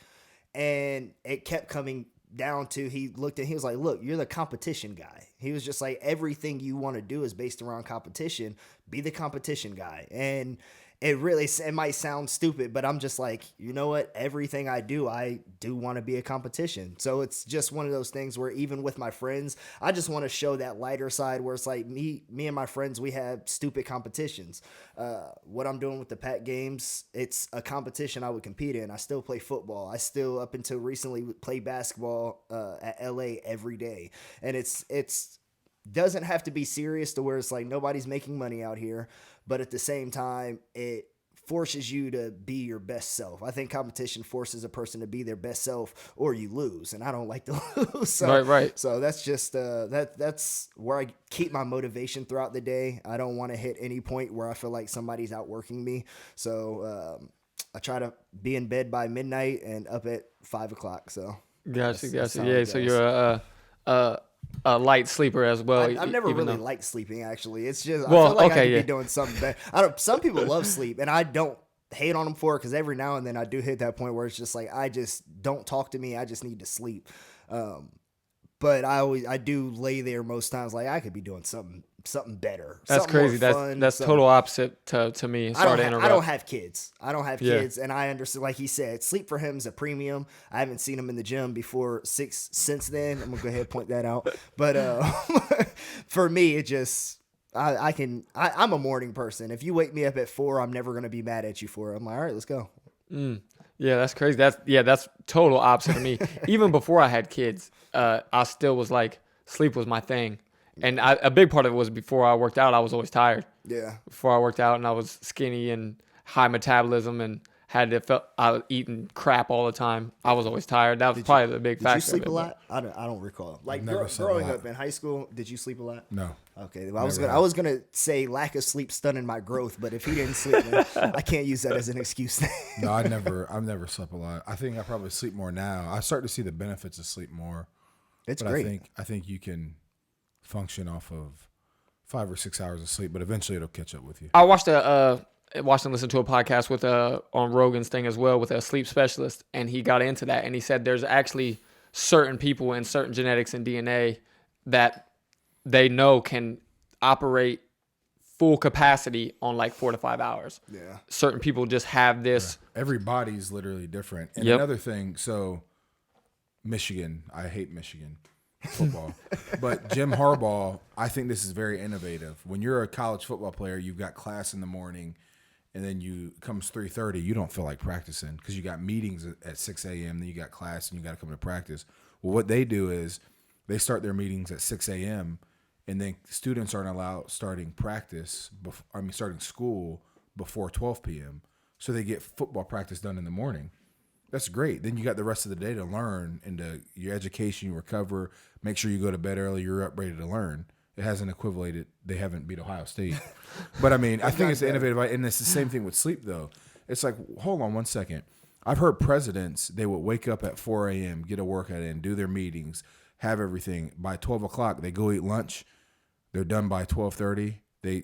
S2: and it kept coming down to, he was like, look, you're the competition guy. He was just like, everything you want to do is based around competition. Be the competition guy. And it might sound stupid, but I'm just like, you know what? Everything I do want to be a competition. So it's just one of those things where even with my friends, I just want to show that lighter side where it's like me and my friends, we have stupid competitions. What I'm doing with the pack games, it's a competition I would compete in. I still play football. I still, up until recently, play basketball at LA every day. And it's doesn't have to be serious to where it's like nobody's making money out here, but at the same time, it forces you to be your best self. I think competition forces a person to be their best self, or you lose, and I don't like to lose. So,
S1: right.
S2: So that's just that's where I keep my motivation throughout the day. I don't want to hit any point where I feel like somebody's outworking me. So I try to be in bed by midnight and up at 5 o'clock. So
S1: gotcha. Yeah. So you're a light sleeper as well.
S2: I've never really liked sleeping, actually. It's just, I feel like I could be doing something better. Some people love sleep, and I don't hate on them for it, because every now and then I do hit that point where it's just like, I just don't talk to me. I just need to sleep. But I do lay there most times like I could be doing something something better.
S1: That's
S2: something more
S1: crazy.
S2: fun,
S1: That's
S2: something-
S1: total opposite to me. Sorry to interrupt.
S2: I don't have kids. I don't have
S1: Yeah.
S2: kids, and I understand. Like he said, sleep for him is a premium. I haven't seen him in the gym before since then. I'm gonna go ahead and point that out. But for me, it just I'm a morning person. If you wake me up at 4, I'm never gonna be mad at you for it. I'm like, all right, let's go.
S1: Yeah, that's crazy. That's total opposite of me. Even before I had kids, I still was like, sleep was my thing. And a big part of it was before I worked out, I was always tired.
S2: Yeah.
S1: Before I worked out, and I was skinny and high metabolism and I was eating crap all the time. I was always tired. That was probably the big
S2: Did
S1: factor.
S2: you sleep
S1: of it,
S2: a lot? I don't recall. Like
S3: never slept a
S2: growing
S3: lot.
S2: up in high school, did you sleep a lot?
S3: No.
S2: Okay, well, I was gonna say lack of sleep stunning my growth, but if he didn't sleep, then I can't use that as an excuse.
S3: No, I've never slept a lot. I think I probably sleep more now. I start to see the benefits of sleep more.
S2: It's
S3: But
S2: great.
S3: I think you can function off of 5 or 6 hours of sleep, but eventually it'll catch up with you.
S1: I watched and listened to a podcast with on Rogan's thing as well with a sleep specialist, and he got into that, and he said there's actually certain people and certain genetics and DNA that they know can operate full capacity on like 4 to 5 hours.
S2: Yeah.
S1: Certain people just have this.
S3: Every body's literally different. And
S1: Yep.
S3: another thing, so Michigan, I hate Michigan football, but Jim Harbaugh, I think this is very innovative. When you're a college football player, you've got class in the morning, and then comes 3:30, you don't feel like practicing because you got meetings at 6 a.m., then you got class, and you got to come to practice. Well, what they do is they start their meetings at 6 a.m., and then students aren't allowed starting school before 12 p.m., so they get football practice done in the morning. That's great. Then you got the rest of the day to learn into your education, you recover, make sure you go to bed early, you're up ready to learn. It hasn't equivalated. They haven't beat Ohio State. But, I mean, I think it's innovative. And it's the same thing with sleep, though. It's like, hold on one second. I've heard presidents, they would wake up at 4 a.m., get a workout in, do their meetings, have everything. By 12 o'clock, they go eat lunch. They're done by 12:30. They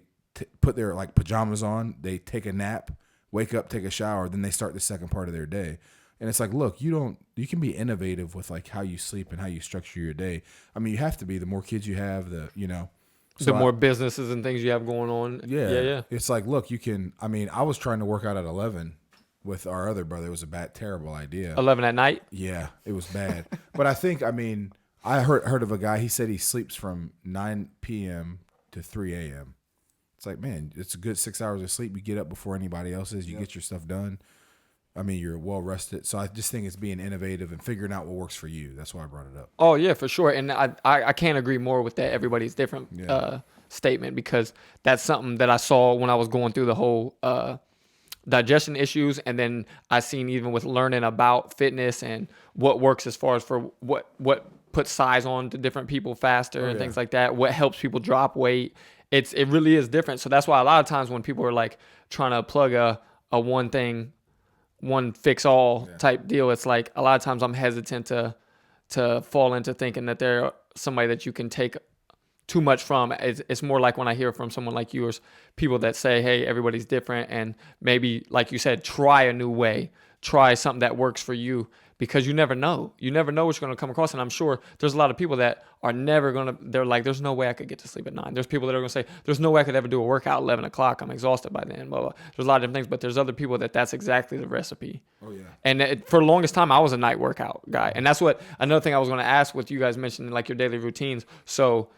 S3: put their, like, pajamas on. They take a nap, wake up, take a shower. Then they start the second part of their day. And it's like, look, you can be innovative with like how you sleep and how you structure your day. I mean, you have to be. The more kids you have,
S1: The more businesses and things you have going on. Yeah.
S3: It's like, look, you can. I mean, I was trying to work out at 11 with our other brother. It was a terrible idea.
S1: 11 at night.
S3: Yeah, it was bad. But I think, I mean, I heard of a guy. He said he sleeps from 9 p.m. to 3 a.m. It's like, man, it's a good 6 hours of sleep. You get up before anybody else is. You get your stuff done. I mean, you're well rested. So I just think it's being innovative and figuring out what works for you. That's why I brought it up.
S1: Oh, yeah, for sure. And I can't agree more with that. Everybody's different statement, because that's something that I saw when I was going through the whole digestion issues. And then I seen even with learning about fitness and what works as far as for what puts size on to different people faster and things like that, what helps people drop weight. It really is different. So that's why a lot of times when people are like trying to plug a one fix all type deal, it's like a lot of times I'm hesitant to fall into thinking that they're somebody that you can take too much from. It's more like when I hear from someone like yours, people that say, hey, everybody's different, and maybe, like you said, try a new way, try something that works for you, because you never know. You never know what you're going to come across. And I'm sure there's a lot of people that are never going to, they're like, there's no way I could get to sleep at 9. There's people that are going to say, there's no way I could ever do a workout at 11 o'clock. I'm exhausted by then. Blah, blah. There's a lot of different things, but there's other people that's exactly the recipe.
S3: Oh, yeah.
S1: And for the longest time, I was a night workout guy. And that's another thing I was going to ask, with you guys mentioning like your daily routines. So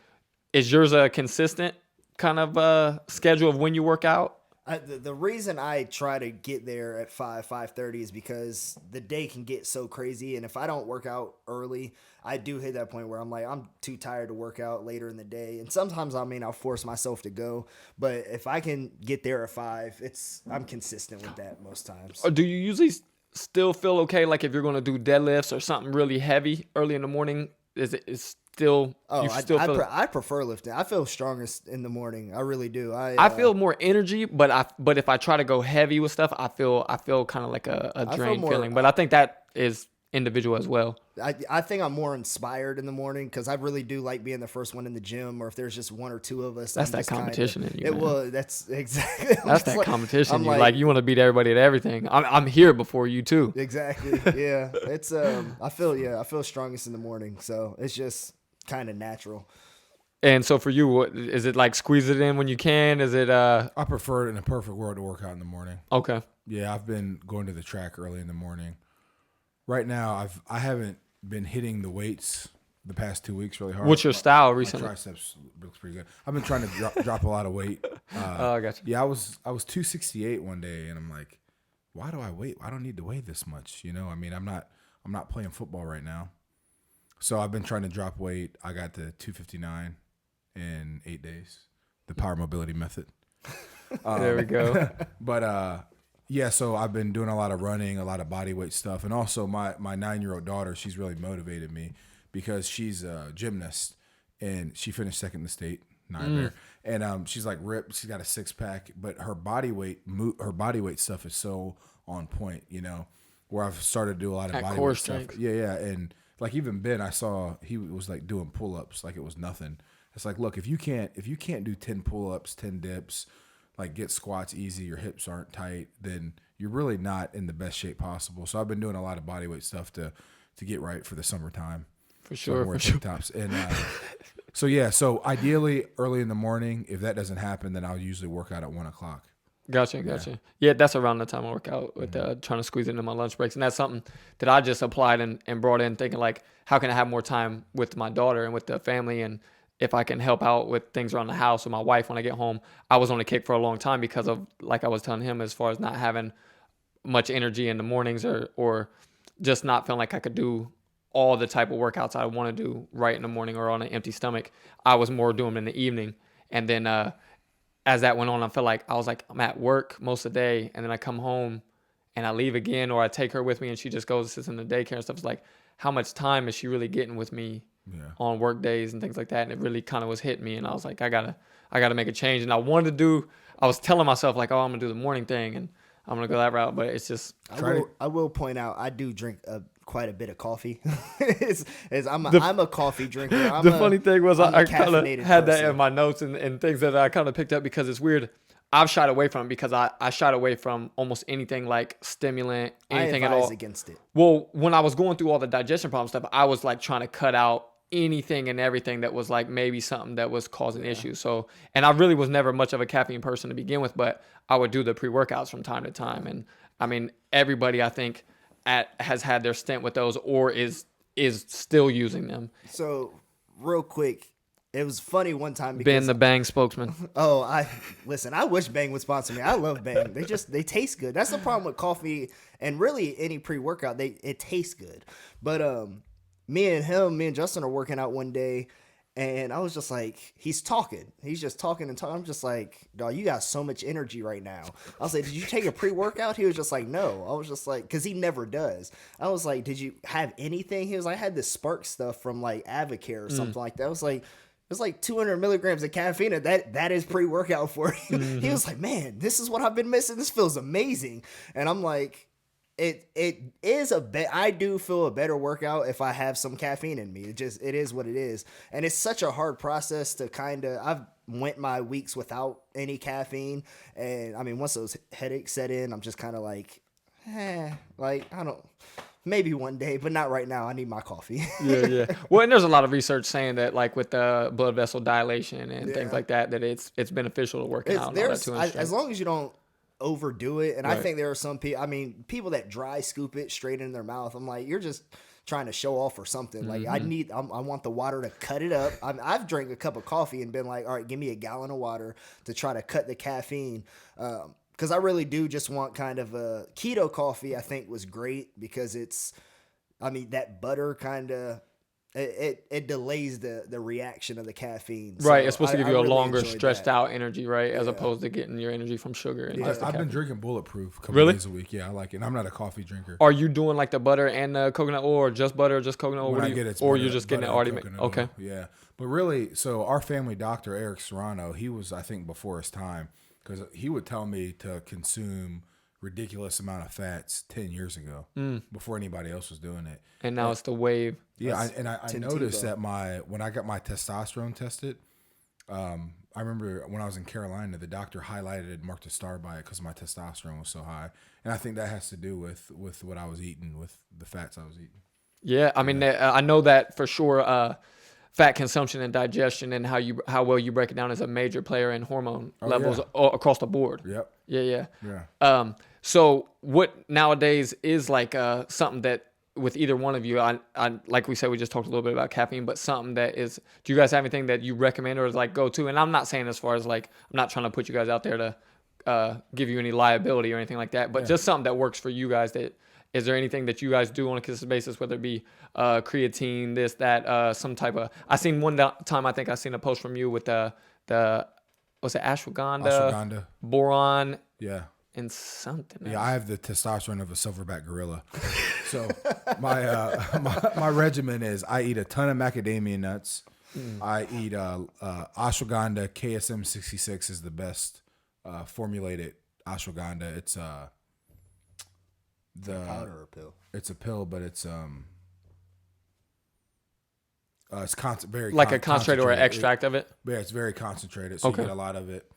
S1: is yours a consistent kind of schedule of when you work out?
S2: The reason I try to get there at 5:30 is because the day can get so crazy, and if I don't work out early, I do hit that point where I'm like, I'm too tired to work out later in the day. And sometimes, I mean, I'll force myself to go, but if I can get there at 5, I'm consistent with that most times.
S1: Or do you usually still feel okay, like if you're going to do deadlifts or something really heavy early in the morning? Is still?
S2: Oh,
S1: you still feel
S2: I prefer lifting. I feel strongest in the morning. I really do.
S1: I feel more energy, but if I try to go heavy with stuff, I feel kind of like a drained feeling. But I think that is individual as well.
S2: I think I'm more inspired in the morning because I really do like being the first one in the gym, or if there's just one or two of us.
S1: That's that competition in you.
S2: It was. That's exactly.
S1: That's that competition. You want to beat everybody at everything. I'm here before you too.
S2: Exactly. Yeah. It's I feel strongest in the morning, so it's just kind of natural.
S1: And so for you, what, is it like squeeze it in when you can? Is it
S3: I prefer it in a perfect world to work out in the morning.
S1: okay?
S3: Yeah, I've been going to the track early in the morning. Right now, I haven't been hitting the weights the past 2 weeks really hard.
S1: What's your style
S3: My
S1: recently?
S3: triceps looks pretty good. I've been trying to drop a lot of weight.
S1: Oh, I got you.
S3: Yeah, I was 268 one day, and I'm like, why do I weigh? I don't need to weigh this much. You know, I mean, I'm not playing football right now, so I've been trying to drop weight. I got to 259 in 8 days. The power mobility method.
S1: There we go.
S3: But yeah, so I've been doing a lot of running, a lot of body weight stuff, and also my 9-year-old daughter, she's really motivated me because she's a gymnast and she finished second in the state, there, and she's like ripped. She's got a 6-pack, but her body weight stuff is so on point, you know. Where I've started to do a lot of
S1: At
S3: body
S1: core
S3: weight
S1: strength.
S3: stuff. Yeah, and like even Ben, I saw he was like doing pull-ups like it was nothing. It's like, look, if you can't do 10 pull-ups, 10 dips, like get squats easy, your hips aren't tight, then you're really not in the best shape possible. So I've been doing a lot of body weight stuff to get right for the summertime.
S1: For
S3: So
S1: sure.
S3: I'm wearing
S1: For sure.
S3: tank tops. And so yeah, so ideally early in the morning. If that doesn't happen, then I'll usually work out at 1 o'clock.
S1: Gotcha. Yeah, that's around the time I work out with trying to squeeze it into my lunch breaks. And that's something that I just applied and brought in thinking like, how can I have more time with my daughter and with the family? And if I can help out with things around the house with my wife when I get home. I was on a kick for a long time because of, like I was telling him, as far as not having much energy in the mornings or just not feeling like I could do all the type of workouts I want to do right in the morning or on an empty stomach. I was more doing them in the evening. And then as that went on, I felt like I was like, I'm at work most of the day, and then I come home and I leave again, or I take her with me and she just goes and sits in the daycare and stuff. It's like, how much time is she really getting with me on work days and things like that? And it really kind of was hitting me, and I was like, I gotta make a change. And I was telling myself like, oh, I'm gonna do the morning thing and I'm gonna go that route, but it's just
S2: I will point out I do drink quite a bit of coffee. I'm a coffee drinker.
S1: The funny thing was
S2: I'm a
S1: I kind of
S2: caffeinated
S1: had that
S2: person.
S1: in my notes and things that I kind of picked up because it's weird. I've shied away from it because I shied away from almost anything like stimulant, anything
S2: I
S1: at
S2: advise
S1: all.
S2: against it.
S1: Well, when I was going through all the digestion problem stuff, I was like trying to cut out anything and everything that was like maybe something that was causing issues. So, and I really was never much of a caffeine person to begin with, but I would do the pre-workouts from time to time. And I mean, everybody I think has had their stint with those or is still using them.
S2: So real quick, it was funny one time because
S1: Ben the Bang spokesman.
S2: I wish Bang would sponsor me. I love Bang. They taste good. That's the problem with coffee and really any pre-workout. It tastes good. But me and Justin are working out one day, and I was just like, he's just talking and talking. I'm just like, dog, you got so much energy right now. I was like, did you take a pre-workout? He was just like, no. I was just like, because he never does. I was like, did you have anything? He was like, I had this Spark stuff from like Avocare or something like that. I was like, it's like 200 milligrams of caffeine. That is pre-workout for you. He was like, man, this is what I've been missing. This feels amazing. And I'm like, it is I do feel a better workout if I have some caffeine in me. It is what it is. And it's such a hard process to I've went my weeks without any caffeine. And I mean, once those headaches set in, I'm just kind of like, like, I don't, maybe one day, but not right now. I need my coffee.
S1: Yeah. Well, and there's a lot of research saying that, like with the blood vessel dilation and things like that, that it's beneficial to work out. And all that too,
S2: as long as you don't overdo it. And I
S1: Right.
S2: think there are some people, I mean, people that dry scoop it straight in their mouth. I'm like, you're just trying to show off or something. Like I want the water to cut it up. I've drank a cup of coffee and been like, all right, give me a gallon of water to try to cut the caffeine. Because I really do just want kind of a keto coffee. I think was great because that butter kind of it delays the reaction of the caffeine.
S1: Right.
S2: So
S1: It's supposed to give
S2: I
S1: you a
S2: really
S1: longer,
S2: enjoyed
S1: stretched
S2: that.
S1: out energy, right? As opposed to getting your energy from sugar and just the
S3: I've been
S1: caffeine.
S3: drinking Bulletproof a couple
S1: Really?
S3: days a week. Yeah, I like it. And I'm not a coffee drinker.
S1: Are you doing like the butter and the coconut oil, or just butter, or just coconut oil?
S3: When
S1: What
S3: I
S1: do you-
S3: get it's
S1: or
S3: butter-
S1: you're just getting it
S3: butter
S1: already
S3: and
S1: made?
S3: coconut
S1: Okay.
S3: oil. Yeah, but really, so our family doctor Eric Serrano, he was, I think, before his time because he would tell me to consume ridiculous amount of fats 10 years ago before anybody else was doing it.
S1: And now it's the wave.
S3: Yeah, I
S2: Tim
S3: noticed
S2: Tebow.
S3: that when I got my testosterone tested, I remember when I was in Carolina, the doctor highlighted and marked a star by it because my testosterone was so high, and I think that has to do with what I was eating, with the fats I was eating.
S1: Yeah, I mean, I know that for sure. fat consumption and digestion and how well you break it down is a major player in hormone levels
S3: yeah.
S1: across the board.
S3: Yep.
S1: Yeah.
S3: Yeah.
S1: So what nowadays is like something that with either one of you, I like we said, we just talked a little bit about caffeine, but something that is, do you guys have anything that you recommend or is like go to? And I'm not saying as far as like, I'm not trying to put you guys out there to give you any liability or anything like that, but just something that works for you guys. That is there anything that you guys do on a consistent basis, whether it be creatine, this, that, some type of, I seen one time, I think I seen a post from you with the what's it, ashwagandha, boron, and something else.
S3: Yeah, I have the testosterone of a silverback gorilla. So my regimen is I eat a ton of macadamia nuts. I eat ashwagandha. KSM 66 is the best formulated ashwagandha. It's the
S2: powder or pill.
S3: It's a pill, but it's very
S1: like a concentrate or an extract of it.
S3: Yeah, it's very concentrated, so you get a lot of it.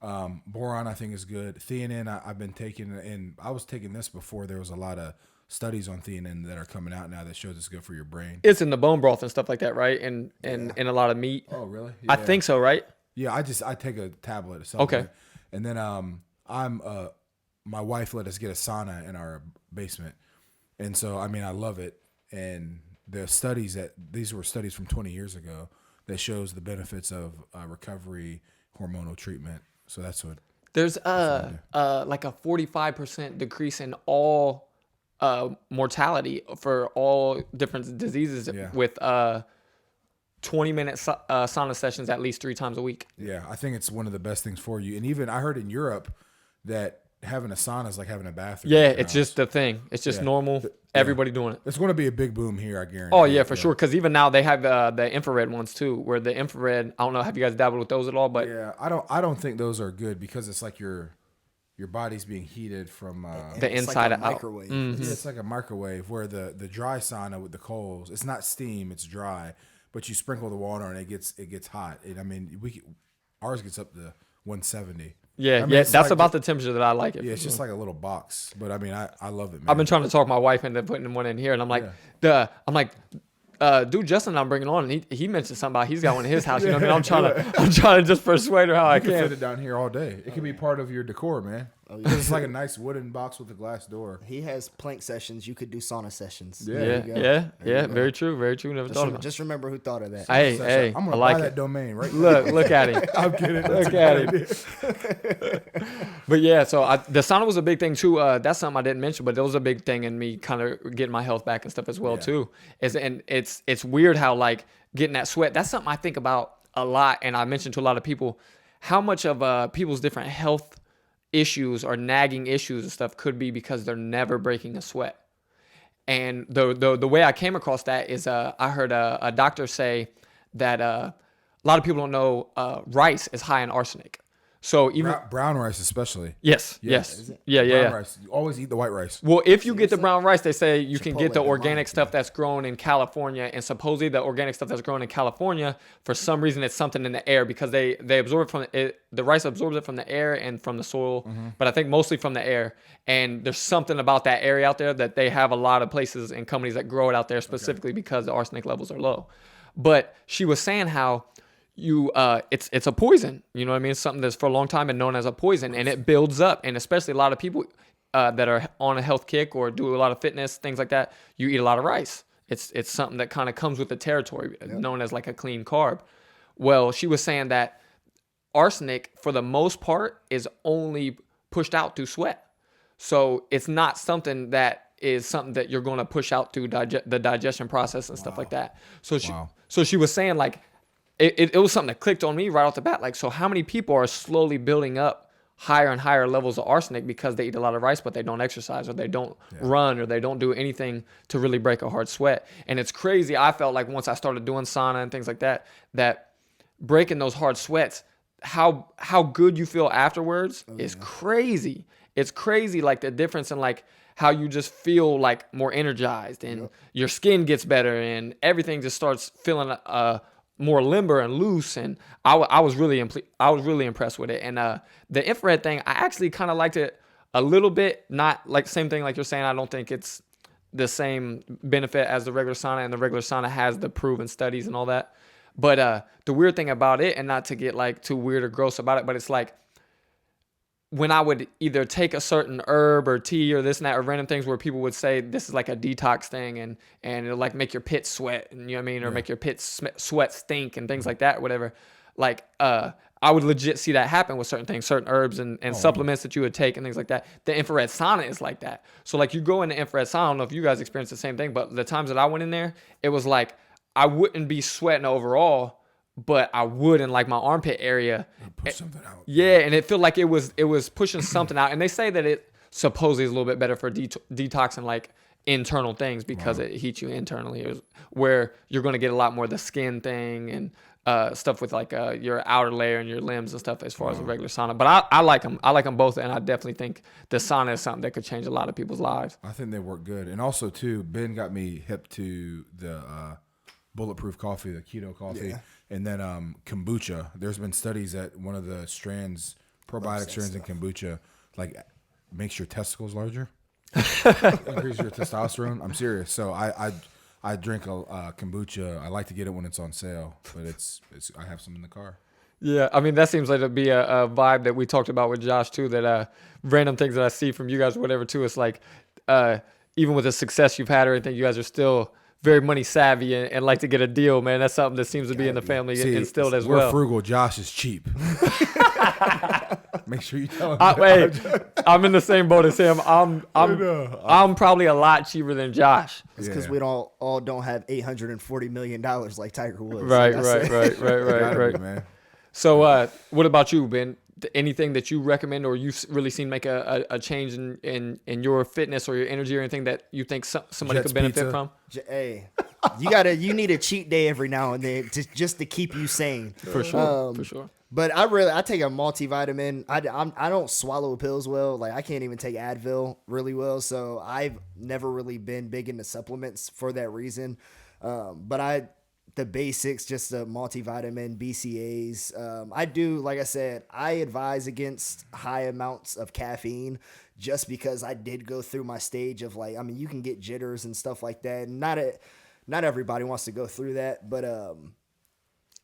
S3: Boron, I think, is good. Theanine, I've been taking, and I was taking this before. There was a lot of studies on theanine that are coming out now that shows it's good for your brain.
S1: It's in the bone broth and stuff like that, right? And a lot of meat.
S3: Oh, really? Yeah.
S1: I think so, right?
S3: Yeah, I take a tablet.
S1: Okay.
S3: And then my wife let us get a sauna in our basement, and so I love it. And the studies these were studies from 20 years ago that shows the benefits of recovery hormonal treatment. So that's what
S1: there's like a 45% decrease in all mortality for all different diseases with 20-minute sauna sessions at least 3 times a week.
S3: Yeah, I think it's one of the best things for you. And even I heard in Europe that having a sauna is like having a bathroom.
S1: Yeah, it's just the thing. It's just normal. Everybody doing it.
S3: It's going to be a big boom here, I guarantee.
S1: Oh yeah, for sure. Because even now they have the infrared ones too, where the infrared. I don't know. Have you guys dabbled with those at all? But
S3: yeah, I don't think those are good because it's like your body's being heated from
S1: the inside
S2: like a
S1: out.
S2: microwave.
S1: Mm-hmm.
S3: It's like a microwave where the dry sauna with the coals, it's not steam, it's dry, but you sprinkle the water and it gets hot. And ours gets up to 170.
S1: Yeah, that's like about the temperature that I like it.
S3: Yeah, it's just like a little box, but I love it, man.
S1: I've been trying to talk my wife into putting one in here, and I'm like, dude, Justin, I'm bringing on, and he mentioned something about he's got one in his house. You know what I mean? I'm trying to just persuade her how I can.
S3: Fit it down here all day. It can be part of your decor, man. Oh, yeah. It's like a nice wooden box with a glass door.
S2: He has plank sessions. You could do sauna sessions.
S1: Yeah. Very true. Never thought about it.
S2: Just remember who thought of that.
S1: Hey,
S3: I'm gonna
S1: like
S3: buy that domain right now.
S1: Look at him.
S3: I'm kidding.
S1: Look at him. But yeah, so the sauna was a big thing too. That's something I didn't mention, but it was a big thing in me kind of getting my health back and stuff as well too. And it's weird how like getting that sweat. That's something I think about a lot, and I mentioned to a lot of people how much of people's different health issues or nagging issues and stuff could be because they're never breaking a sweat. And the way I came across that is I heard a doctor say that a lot of people don't know rice is high in arsenic. So even
S3: brown rice especially.
S1: Yes. Yeah.
S3: Rice. You always eat the white rice.
S1: Well, if you get the brown rice, they say you can get the organic stuff that's grown in California, and supposedly the organic stuff that's grown in California, for some reason it's something in the air because they absorb it from the rice absorbs it from the air and from the soil, but I think mostly from the air. And there's something about that area out there that they have a lot of places and companies that grow it out there specifically because the arsenic levels are low. But she was saying how it's a poison, you know what I mean? It's something that's for a long time been known as a poison, and it builds up. And especially a lot of people that are on a health kick or do a lot of fitness, things like that, you eat a lot of rice. It's something that kind of comes with the territory, known as like a clean carb. Well, she was saying that arsenic, for the most part, is only pushed out through sweat. So it's not something that you're going to push out through the digestion process and stuff like that. So she was saying like, it was something that clicked on me right off the bat. Like, so how many people are slowly building up higher and higher levels of arsenic because they eat a lot of rice, but they don't exercise or they don't run or they don't do anything to really break a hard sweat? And it's crazy. I felt like once I started doing sauna and things like that, that breaking those hard sweats, how good you feel afterwards is crazy. It's crazy, like the difference in like how you just feel like more energized and your skin gets better and everything just starts feeling more limber and loose, and I was really impressed with it. And the infrared thing, I actually kind of liked it a little bit. Not like same thing like you're saying. I don't think it's the same benefit as the regular sauna, and the regular sauna has the proven studies and all that. But the weird thing about it, and not to get like too weird or gross about it, but it's like when I would either take a certain herb or tea or this and that or random things where people would say this is like a detox thing and it'll like make your pits sweat, and you know what I mean, or make your pits sweat stink and things like that, or whatever. Like I would legit see that happen with certain things, certain herbs and supplements that you would take and things like that. The infrared sauna is like that. So like you go in the infrared sauna, I don't know if you guys experienced the same thing, but the times that I went in there, it was like I wouldn't be sweating overall, but I would in like my armpit area.
S3: Push something out.
S1: Yeah, and it felt like it was pushing something out. And they say that it supposedly is a little bit better for detoxing like internal things because it heats you internally, where you're going to get a lot more of the skin thing and stuff with like your outer layer and your limbs and stuff as far as a regular sauna. But I like them. I like them both, and I definitely think the sauna is something that could change a lot of people's lives.
S3: I think they work good. And also, too, Ben got me hip to the bulletproof coffee, the keto coffee. Yeah. And then kombucha. There's been studies that one of the strands, probiotic strands in kombucha, like makes your testicles larger, increase your testosterone. I'm serious. So I drink a kombucha. I like to get it when it's on sale, but it's I have some in the car.
S1: Yeah, I mean that seems like to be a vibe that we talked about with Josh too. That random things that I see from you guys, or whatever, too. It's like even with the success you've had or anything, you guys are still very money savvy and like to get a deal, man. That's something that seems to be in the family instilled as well.
S3: We're frugal. Josh is cheap. Make sure you tell him.
S1: Hey, I'm in the same boat as him. I'm probably a lot cheaper than Josh.
S2: It's because we all don't have $840 million like Tiger Woods.
S1: Right, man. So what about you, Ben? Anything that you recommend or you've really seen make a change in your fitness or your energy or anything that you think somebody could benefit from?
S2: Hey, you need a cheat day every now and then just to keep you sane.
S1: For sure.
S2: But I take a multivitamin. I don't swallow pills well. Like I can't even take Advil really well. So I've never really been big into supplements for that reason. But the basics, just a multivitamin, BCAAs. I do, like I said, I advise against high amounts of caffeine just because I did go through my stage of like, I mean, you can get jitters and stuff like that. And not everybody wants to go through that, but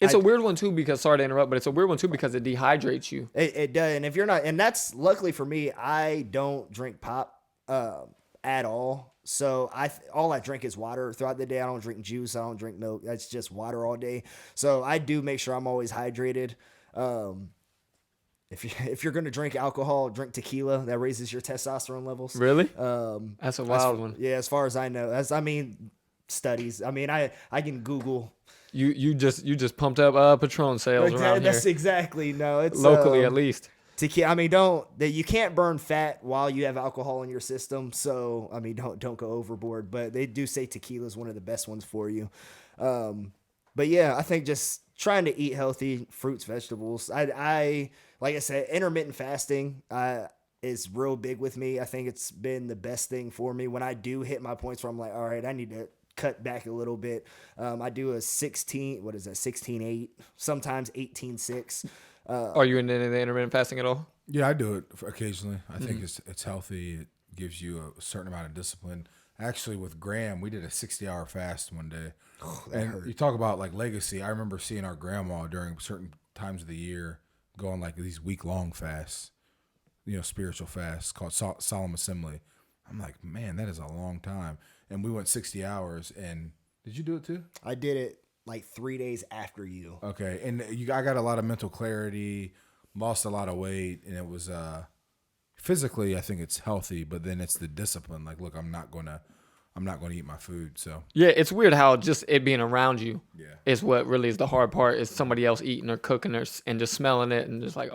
S1: it's a weird one too because, sorry to interrupt, but it's a weird one too because it dehydrates you.
S2: It does, and if you're not, and that's luckily for me, I don't drink pop at all. So all I drink is water throughout the day. I don't drink juice. I don't drink milk. That's just water all day. So I do make sure I'm always hydrated. If you're going to drink alcohol, drink tequila. That raises your testosterone levels.
S1: Really? That's a wild one.
S2: Yeah, as far as I know. Studies. I mean, I can Google.
S1: You just pumped up Patron sales around here.
S2: That's exactly it's
S1: locally at least.
S2: Tequila. I mean, you can't burn fat while you have alcohol in your system. So I mean, don't go overboard. But they do say tequila is one of the best ones for you. But yeah, I think just trying to eat healthy, fruits, vegetables. I like I said, intermittent fasting is real big with me. I think it's been the best thing for me when I do hit my points where I'm like, all right, I need to cut back a little bit. I do a 16-8, sometimes 18-6.
S1: Are you into the intermittent fasting at all?
S3: Yeah, I do it occasionally. I think it's healthy. It gives you a certain amount of discipline. Actually, with Graham, we did a 60-hour fast one day. And hurt. You talk about like legacy. I remember seeing our grandma during certain times of the year go on like these week-long fasts, spiritual fasts called Solemn Assembly. I'm like, man, that is a long time. And we went 60 hours. And did you do it too?
S2: I did it like 3 days after you.
S3: Okay. And I got a lot of mental clarity, lost a lot of weight, and it was physically I think it's healthy, but then it's the discipline. Like, look, I'm not gonna eat my food. So
S1: yeah, it's weird how just it being around you is what really is the hard part, is somebody else eating or cooking and just smelling it and just like,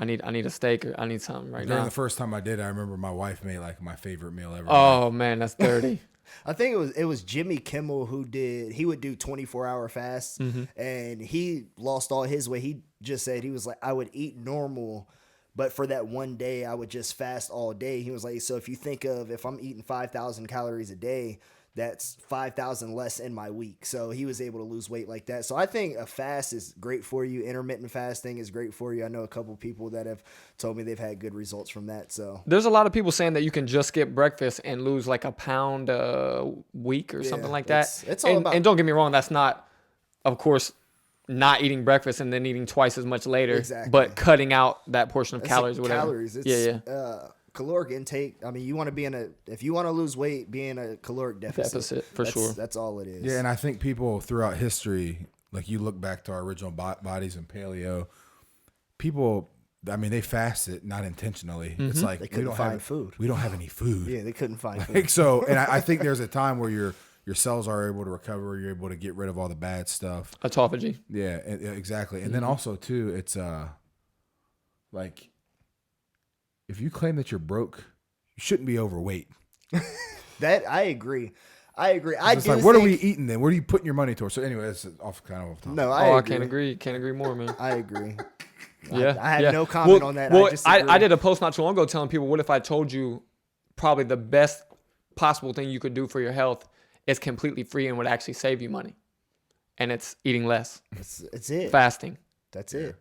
S1: I need a steak or I need something right now.
S3: During the first time I did, I remember my wife made like my favorite meal ever.
S1: Oh man, that's dirty.
S2: I think it was Jimmy Kimmel he would do 24-hour fasts, and he lost all his weight. He just said he was like, I would eat normal, but for that one day I would just fast all day. He was like, so if you think of if I'm eating 5,000 calories a day, that's 5,000 less in my week. So he was able to lose weight like that. So I think a fast is great for you. Intermittent fasting is great for you. I know a couple people that have told me they've had good results from that. So
S1: There's a lot of people saying that you can just skip breakfast and lose like a pound a week or something like that.
S2: It's all about.
S1: And don't get me wrong, that's not, of course, not eating breakfast and then eating twice as much later,
S2: Exactly.
S1: but cutting out that portion of
S2: It's
S1: calories or whatever.
S2: calories. It's, caloric intake. I mean, you want to be if you want to lose weight, be in a caloric deficit.
S1: For sure.
S2: That's all it is.
S3: Yeah, and I think people throughout history, like you look back to our original bodies in paleo, people, I mean, they fasted not intentionally. It's like
S2: They couldn't find food.
S3: We don't have any food.
S2: Yeah, they couldn't find food.
S3: Like, so, and I think there's a time where your cells are able to recover. You're able to get rid of all the bad stuff.
S1: Autophagy.
S3: Yeah, exactly. And then also too, it's like if you claim that you're broke, you shouldn't be overweight.
S2: That I agree.
S3: It's like, what are we eating then? What are you putting your money towards? So anyway, that's off topic.
S2: No,
S1: I can't agree. Can't agree more, man.
S2: I agree.
S1: Yeah,
S2: I have no comment on that.
S1: Well,
S2: I
S1: I did a post not too long ago telling people, what if I told you probably the best possible thing you could do for your health is completely free and would actually save you money, and it's eating less,
S2: It's it.
S1: fasting,
S2: That's it.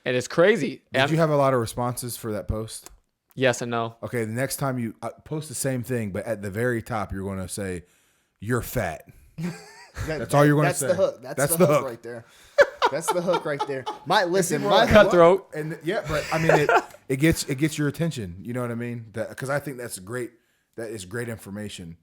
S1: and it's crazy.
S3: Did you have a lot of responses for that post?
S1: Yes and no.
S3: Okay, the next time you post the same thing, but at the very top, you're going to say, "You're fat." That's all you're going to say.
S2: That's the hook. That's the hook right there. That's the hook right there. My
S1: Cutthroat.
S3: And yeah, but I mean, it gets your attention. You know what I mean? Because I think that's great. That is great information.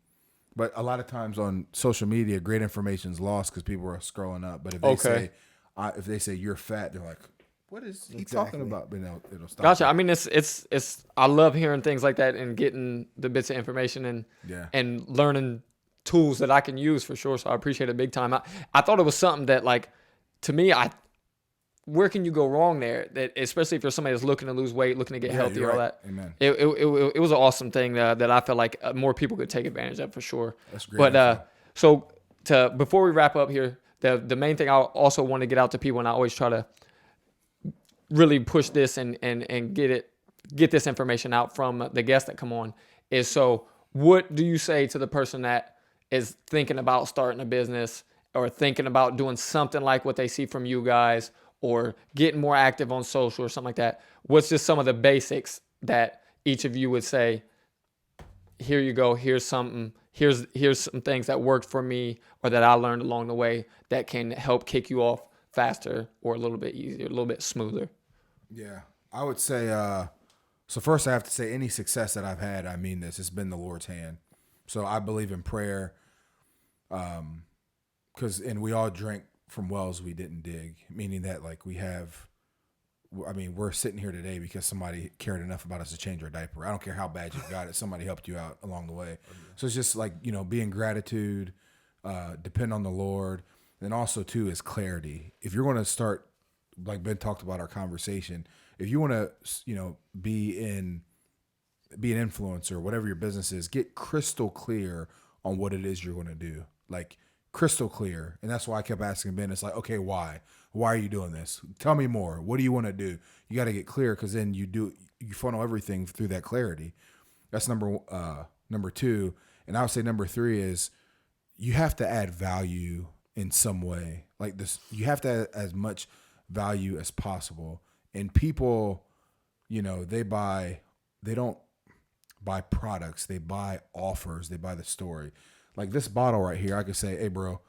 S3: But a lot of times on social media, great information is lost because people are scrolling up. But if they say you're fat, they're like, "What is he talking about?" But it'll stop.
S1: Gotcha. I mean, it's. I love hearing things like that and getting the bits of information and learning tools that I can use for sure. So I appreciate it big time. I thought it was something that, like, to me, where can you go wrong there? That especially if you're somebody that's looking to lose weight, looking to get healthy, all that.
S3: Amen.
S1: It was an awesome thing that I felt like more people could take advantage of for sure.
S3: That's great.
S1: But before we wrap up here, the main thing I also want to get out to people, and I always try to really push this and get this information out from the guests that come on, is so what do you say to the person that is thinking about starting a business or thinking about doing something like what they see from you guys or getting more active on social or something like that? What's just some of the basics that each of you would say, here you go, here's something, here's some things that worked for me or that I learned along the way that can help kick you off faster or a little bit easier, a little bit smoother?
S3: Yeah, I would say, so first I have to say any success that I've had, I mean this, it's been the Lord's hand. So I believe in prayer, and we all drink from wells we didn't dig, meaning that like we're sitting here today because somebody cared enough about us to change our diaper. I don't care how bad you got it. Somebody helped you out along the way. So it's just like, be in gratitude, depend on the Lord. And also too is clarity. If you're going to start, like Ben talked about our conversation, if you want to, be an influencer, whatever your business is, get crystal clear on what it is you're going to do. Like crystal clear. And that's why I kept asking Ben, it's like, okay, why? Why are you doing this? Tell me more. What do you want to do? You got to get clear, because then you funnel everything through that clarity. That's number two. And I would say number three is you have to add value in some way. Like this, you have to add as much value as possible. And people, they don't buy products, they buy offers, they buy the story. Like this bottle right here, I could say, hey bro,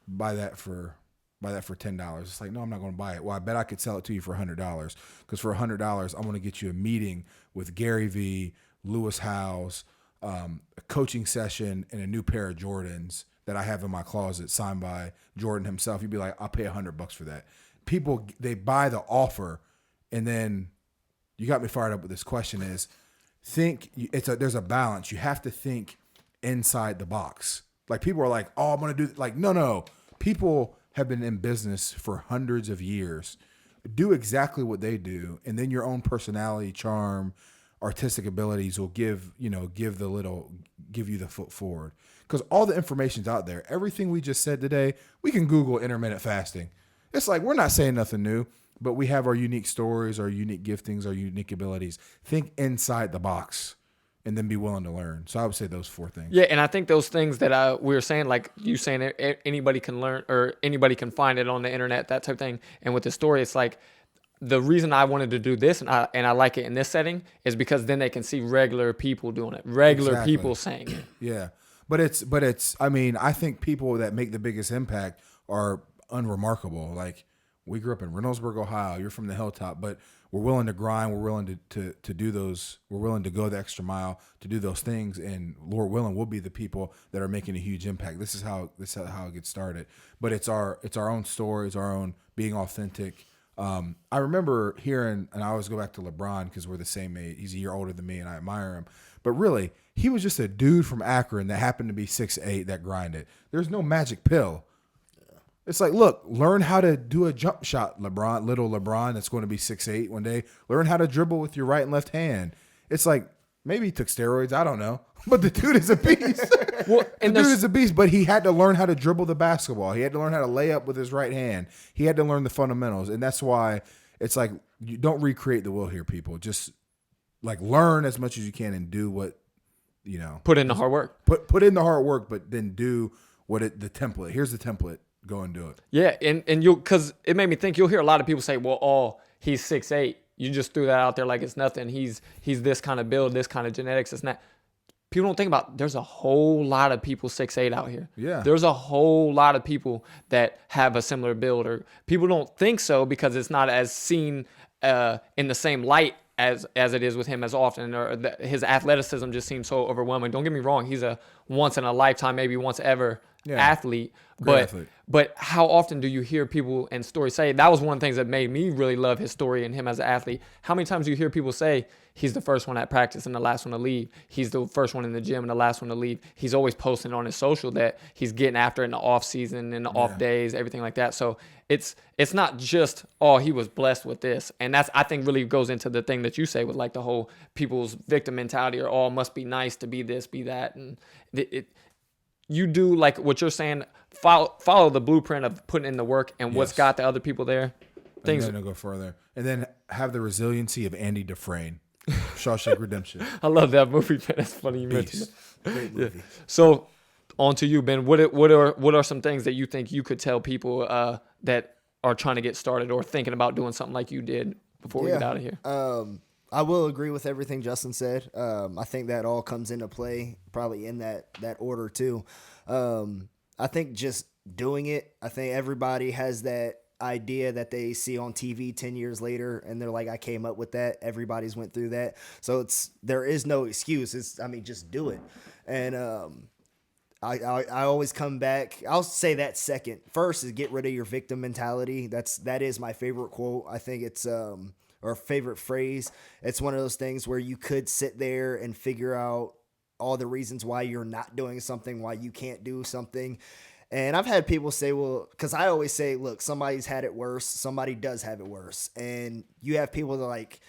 S3: buy that for $10. It's like, no, I'm not going to buy it. Well, I bet I could sell it to you for $100, because for $100, I'm going to get you a meeting with Gary Vee, Lewis Howes, a coaching session, and a new pair of Jordans that I have in my closet signed by Jordan himself. You'd be like, I'll pay $100 for that. People, they buy the offer. And then you got me fired up with this question is, there's a balance. You have to think inside the box. Like people are like, oh, I'm going to do like, no. People have been in business for hundreds of years. Do exactly what they do. And then your own personality, charm, artistic abilities will give you the foot forward. Because all the information's out there. Everything we just said today, we can Google intermittent fasting. It's like, we're not saying nothing new, but we have our unique stories, our unique giftings, our unique abilities. Think inside the box. and then be willing to learn. So I would say those 4 things.
S1: Yeah, and I think those things that we were saying, like you saying, anybody can learn or anybody can find it on the internet, that type of thing. And with the story, it's like the reason I wanted to do this and I like it in this setting is because then they can see regular people doing it, regular people saying it.
S3: Yeah, but it's. I mean, I think people that make the biggest impact are unremarkable. Like we grew up in Reynoldsburg, Ohio. You're from the hilltop, but we're willing to grind. We're willing to do those. We're willing to go the extra mile to do those things. And Lord willing, we'll be the people that are making a huge impact. This is how it gets started. But it's our own story. It's our own being authentic. I remember hearing, and I always go back to LeBron because we're the same age. He's a year older than me, and I admire him. But really, he was just a dude from Akron that happened to be 6'8" that grinded. There's no magic pill. It's like, look, learn how to do a jump shot, LeBron, little LeBron that's going to be 6'8" one day. Learn how to dribble with your right and left hand. It's like, maybe he took steroids. I don't know. But the dude is a beast.
S1: Well,
S3: the dude is a beast, but he had to learn how to dribble the basketball. He had to learn how to lay up with his right hand. He had to learn the fundamentals. And that's why it's like, you don't recreate the wheel here, people. Just like learn as much as you can and do what,
S1: Put in the hard work.
S3: Put in the hard work, but then do the template. Here's the template. Go and do it.
S1: Yeah, and because it made me think, you'll hear a lot of people say, well, he's 6'8". You just threw that out there like it's nothing. He's this kind of build, this kind of genetics. It's not. People don't think about, there's a whole lot of people 6'8" out here.
S3: Yeah.
S1: There's a whole lot of people that have a similar build, or people don't think so because it's not as seen in the same light as it is with him as often, or his athleticism just seems so overwhelming. Don't get me wrong, he's a once in a lifetime, maybe once ever athlete. But how often do you hear people and stories say, that was one of the things that made me really love his story and him as an athlete. How many times do you hear people say, he's the first one at practice and the last one to leave. He's the first one in the gym and the last one to leave. He's always posting on his social that he's getting after in the off season and the off days, everything like that. So it's not just, he was blessed with this. And that's, I think, really goes into the thing that you say with like the whole people's victim mentality, or must be nice to be this, be that. And you do like what you're saying, follow the blueprint of putting in the work and what's got the other people there.
S3: Things and then go further. And then have the resiliency of Andy Dufresne. Shawshank Redemption.
S1: I love that movie, man. That's funny you mentioned it.
S2: Great movie.
S1: Yeah. So on to you, Ben. What are some things that you think you could tell people that are trying to get started or thinking about doing something like you did before we get out of here?
S2: I will agree with everything Justin said. I think that all comes into play probably in that order too. I think just doing it, I think everybody has that idea that they see on TV 10 years later and they're like, I came up with that. Everybody's went through that. So there is no excuse. Just do it. And I always come back. I'll say that second. First is get rid of your victim mentality. That is my favorite quote. I think it's or favorite phrase. It's one of those things where you could sit there and figure out all the reasons why you're not doing something, why you can't do something. And I've had people say, well, because I always say, look, somebody's had it worse. Somebody does have it worse. And you have people that like,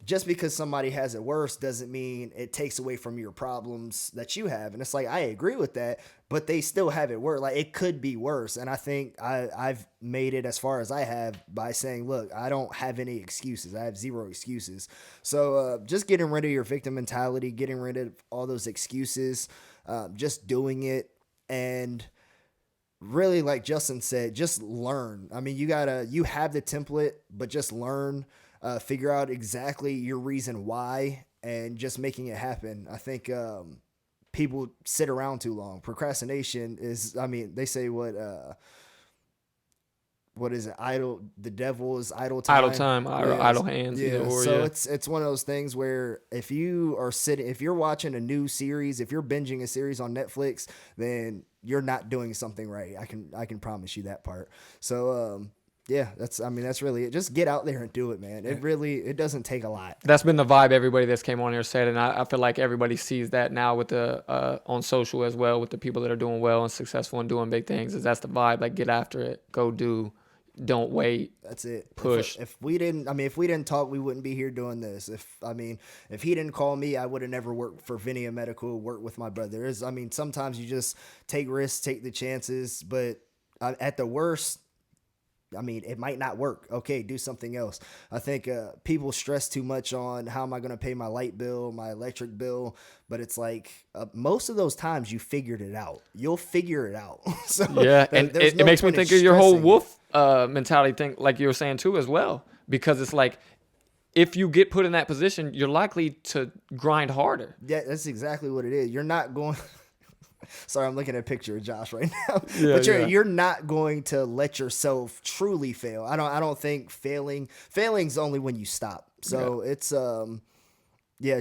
S2: just because somebody has it worse doesn't mean it takes away from your problems that you have. And it's like, I agree with that, but they still have it worse. Like, it could be worse. And I think I've made it as far as I have by saying, look, I don't have any excuses. I have zero excuses. So just getting rid of your victim mentality, getting rid of all those excuses, just doing it. And really, like Justin said, just learn. I mean, you have the template, but just learn. Figure out exactly your reason why and just making it happen. I think people sit around too long. Procrastination is, they say what is it? The devil is idle time.
S1: Idle time, idle hands.
S2: Yeah. So it's one of those things where if you're watching a new series, if you're binging a series on Netflix, then you're not doing something right. I can promise you that part. So, yeah, that's really it. Just get out there and do it, man. It doesn't take a lot.
S1: That's been the vibe everybody that's came on here said, and I feel like everybody sees that now with the on social as well, with the people that are doing well and successful and doing big things. That's the vibe. Like, get after it, go do, don't wait.
S2: That's it.
S1: Push.
S2: If we didn't talk, we wouldn't be here doing this. If he didn't call me, I would have never worked for Venia Medical, worked with my brother. Sometimes you just take risks, take the chances, but at the worst, I mean, it might not work. Okay, do something else. I think people stress too much on how am I going to pay my light bill, my electric bill, but it's like most of those times you figured it out. You'll figure it out. So
S1: Yeah, and
S2: there's
S1: it
S2: no
S1: makes me
S2: point in
S1: think of your whole
S2: stressing.
S1: wolf mentality thing, like you were saying too, as well. Because it's like, if you get put in that position, you're likely to grind harder.
S2: Yeah, that's exactly what it is. You're not going. Sorry, I'm looking at a picture of Josh right now.
S1: Yeah,
S2: But
S1: yeah.
S2: you're not going to let yourself truly fail. I don't think failing's only when you stop. So it's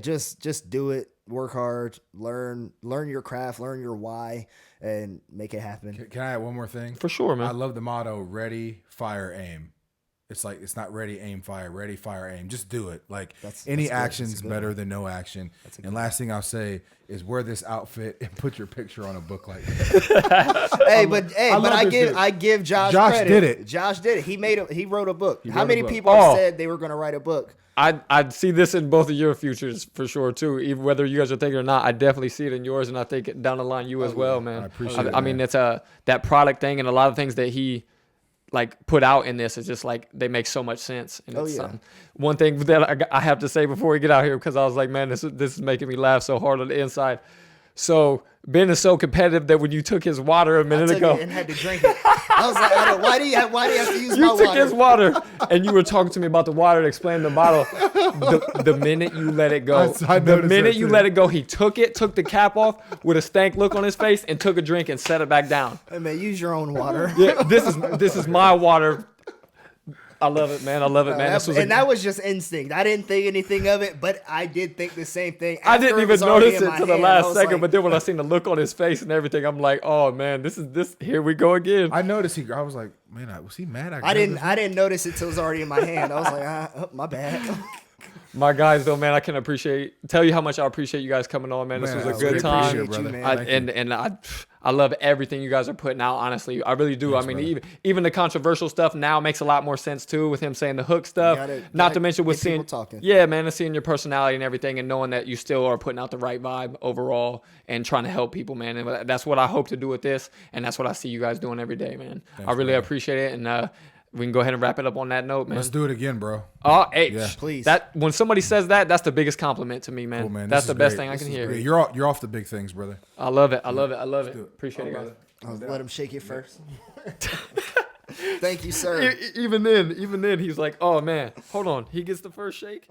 S2: just do it, work hard, learn your craft, learn your why, and make it happen.
S3: Can I add one more thing?
S1: For sure,
S3: I
S1: man.
S3: love the motto: ready, fire, aim. It's like it's not ready, aim, fire. Ready, fire, aim. Just do it. Like any
S2: that's good.
S3: action's
S2: That's a good
S3: better
S2: one.
S3: than no action. And last thing I'll say is wear this outfit and put your picture on a book like that.
S2: But
S3: love this dude.
S2: I give Josh
S3: Josh
S2: credit.
S3: did it.
S2: Josh did it. He wrote a book. How
S3: wrote a
S2: many
S3: book.
S2: people
S1: Oh.
S2: said they were going to write a book?
S1: I'd see this in both of your futures for sure too. Even whether you guys are thinking or not, I definitely see it in yours, and I think down the line you as well, man.
S3: I appreciate it,
S1: I mean,
S3: man.
S1: it's that product thing, and a lot of things that he like put out in this is just like they make so much sense. And it's one thing that I have to say before we get out here, because I was like, man, this is making me laugh so hard on the inside. So Ben is so competitive that when you took his water a minute
S2: I took
S1: ago,
S2: it and had to drink it. I was like, why do you have to use my
S1: you took
S2: water?
S1: his water, and you were talking to me about the water and explaining the bottle. The minute you let it go,
S3: I
S1: the
S3: noticed
S1: minute
S3: that
S1: you
S3: too.
S1: let it go, he took the cap off with a stank look on his face, and took a drink and set it back down.
S2: Hey, man, use your own water.
S1: Yeah, this is my water. I love it, man. I love it, man.
S2: That was just instinct. I didn't think anything of it, but I did think the same thing.
S1: I
S2: After
S1: didn't
S2: it
S1: even
S2: was already
S1: notice
S2: in
S1: it
S2: my
S1: to the
S2: hand, I
S1: last
S2: was
S1: second,
S2: like,
S1: but then when I seen the look on his face and everything, I'm like, oh man, this. Here we go again.
S3: I noticed I was like, man, was he mad?
S2: I didn't notice it till it was already in my hand. I was like, my bad.
S1: My guys, though, man, I can tell you how much I appreciate you guys coming on, man. This
S3: Man,
S1: was a
S3: I
S1: good
S3: really
S1: time.
S3: appreciate it, brother.
S2: man.
S1: I love everything you guys are putting out. Honestly, I really do.
S3: Thanks,
S1: I mean,
S3: brother.
S1: even the controversial stuff now makes a lot more sense too, with him saying the hook stuff. Not to mention with
S2: get people
S1: seeing,
S2: talking.
S1: yeah, man, and seeing your personality and everything, and knowing that you still are putting out the right vibe overall and trying to help people, man. And that's what I hope to do with this, and that's what I see you guys doing every day, man. I really
S3: brother.
S1: appreciate it, and we can go ahead and wrap it up on that note, man.
S3: Let's do it again, bro.
S1: Oh, hey,
S3: Yeah.
S2: Please.
S1: That when somebody says that, that's the biggest compliment to me, man.
S3: Cool, man.
S1: That's
S3: This
S1: the
S3: is
S1: best
S3: great.
S1: thing I
S3: This
S1: can
S3: is
S1: hear.
S3: great. You're off the big things, brother.
S1: I love it. I love it. I love it. Appreciate it, guys.
S2: Let him shake it first. Thank you, sir.
S1: Even then, he's like, oh man, hold on. He gets the first shake.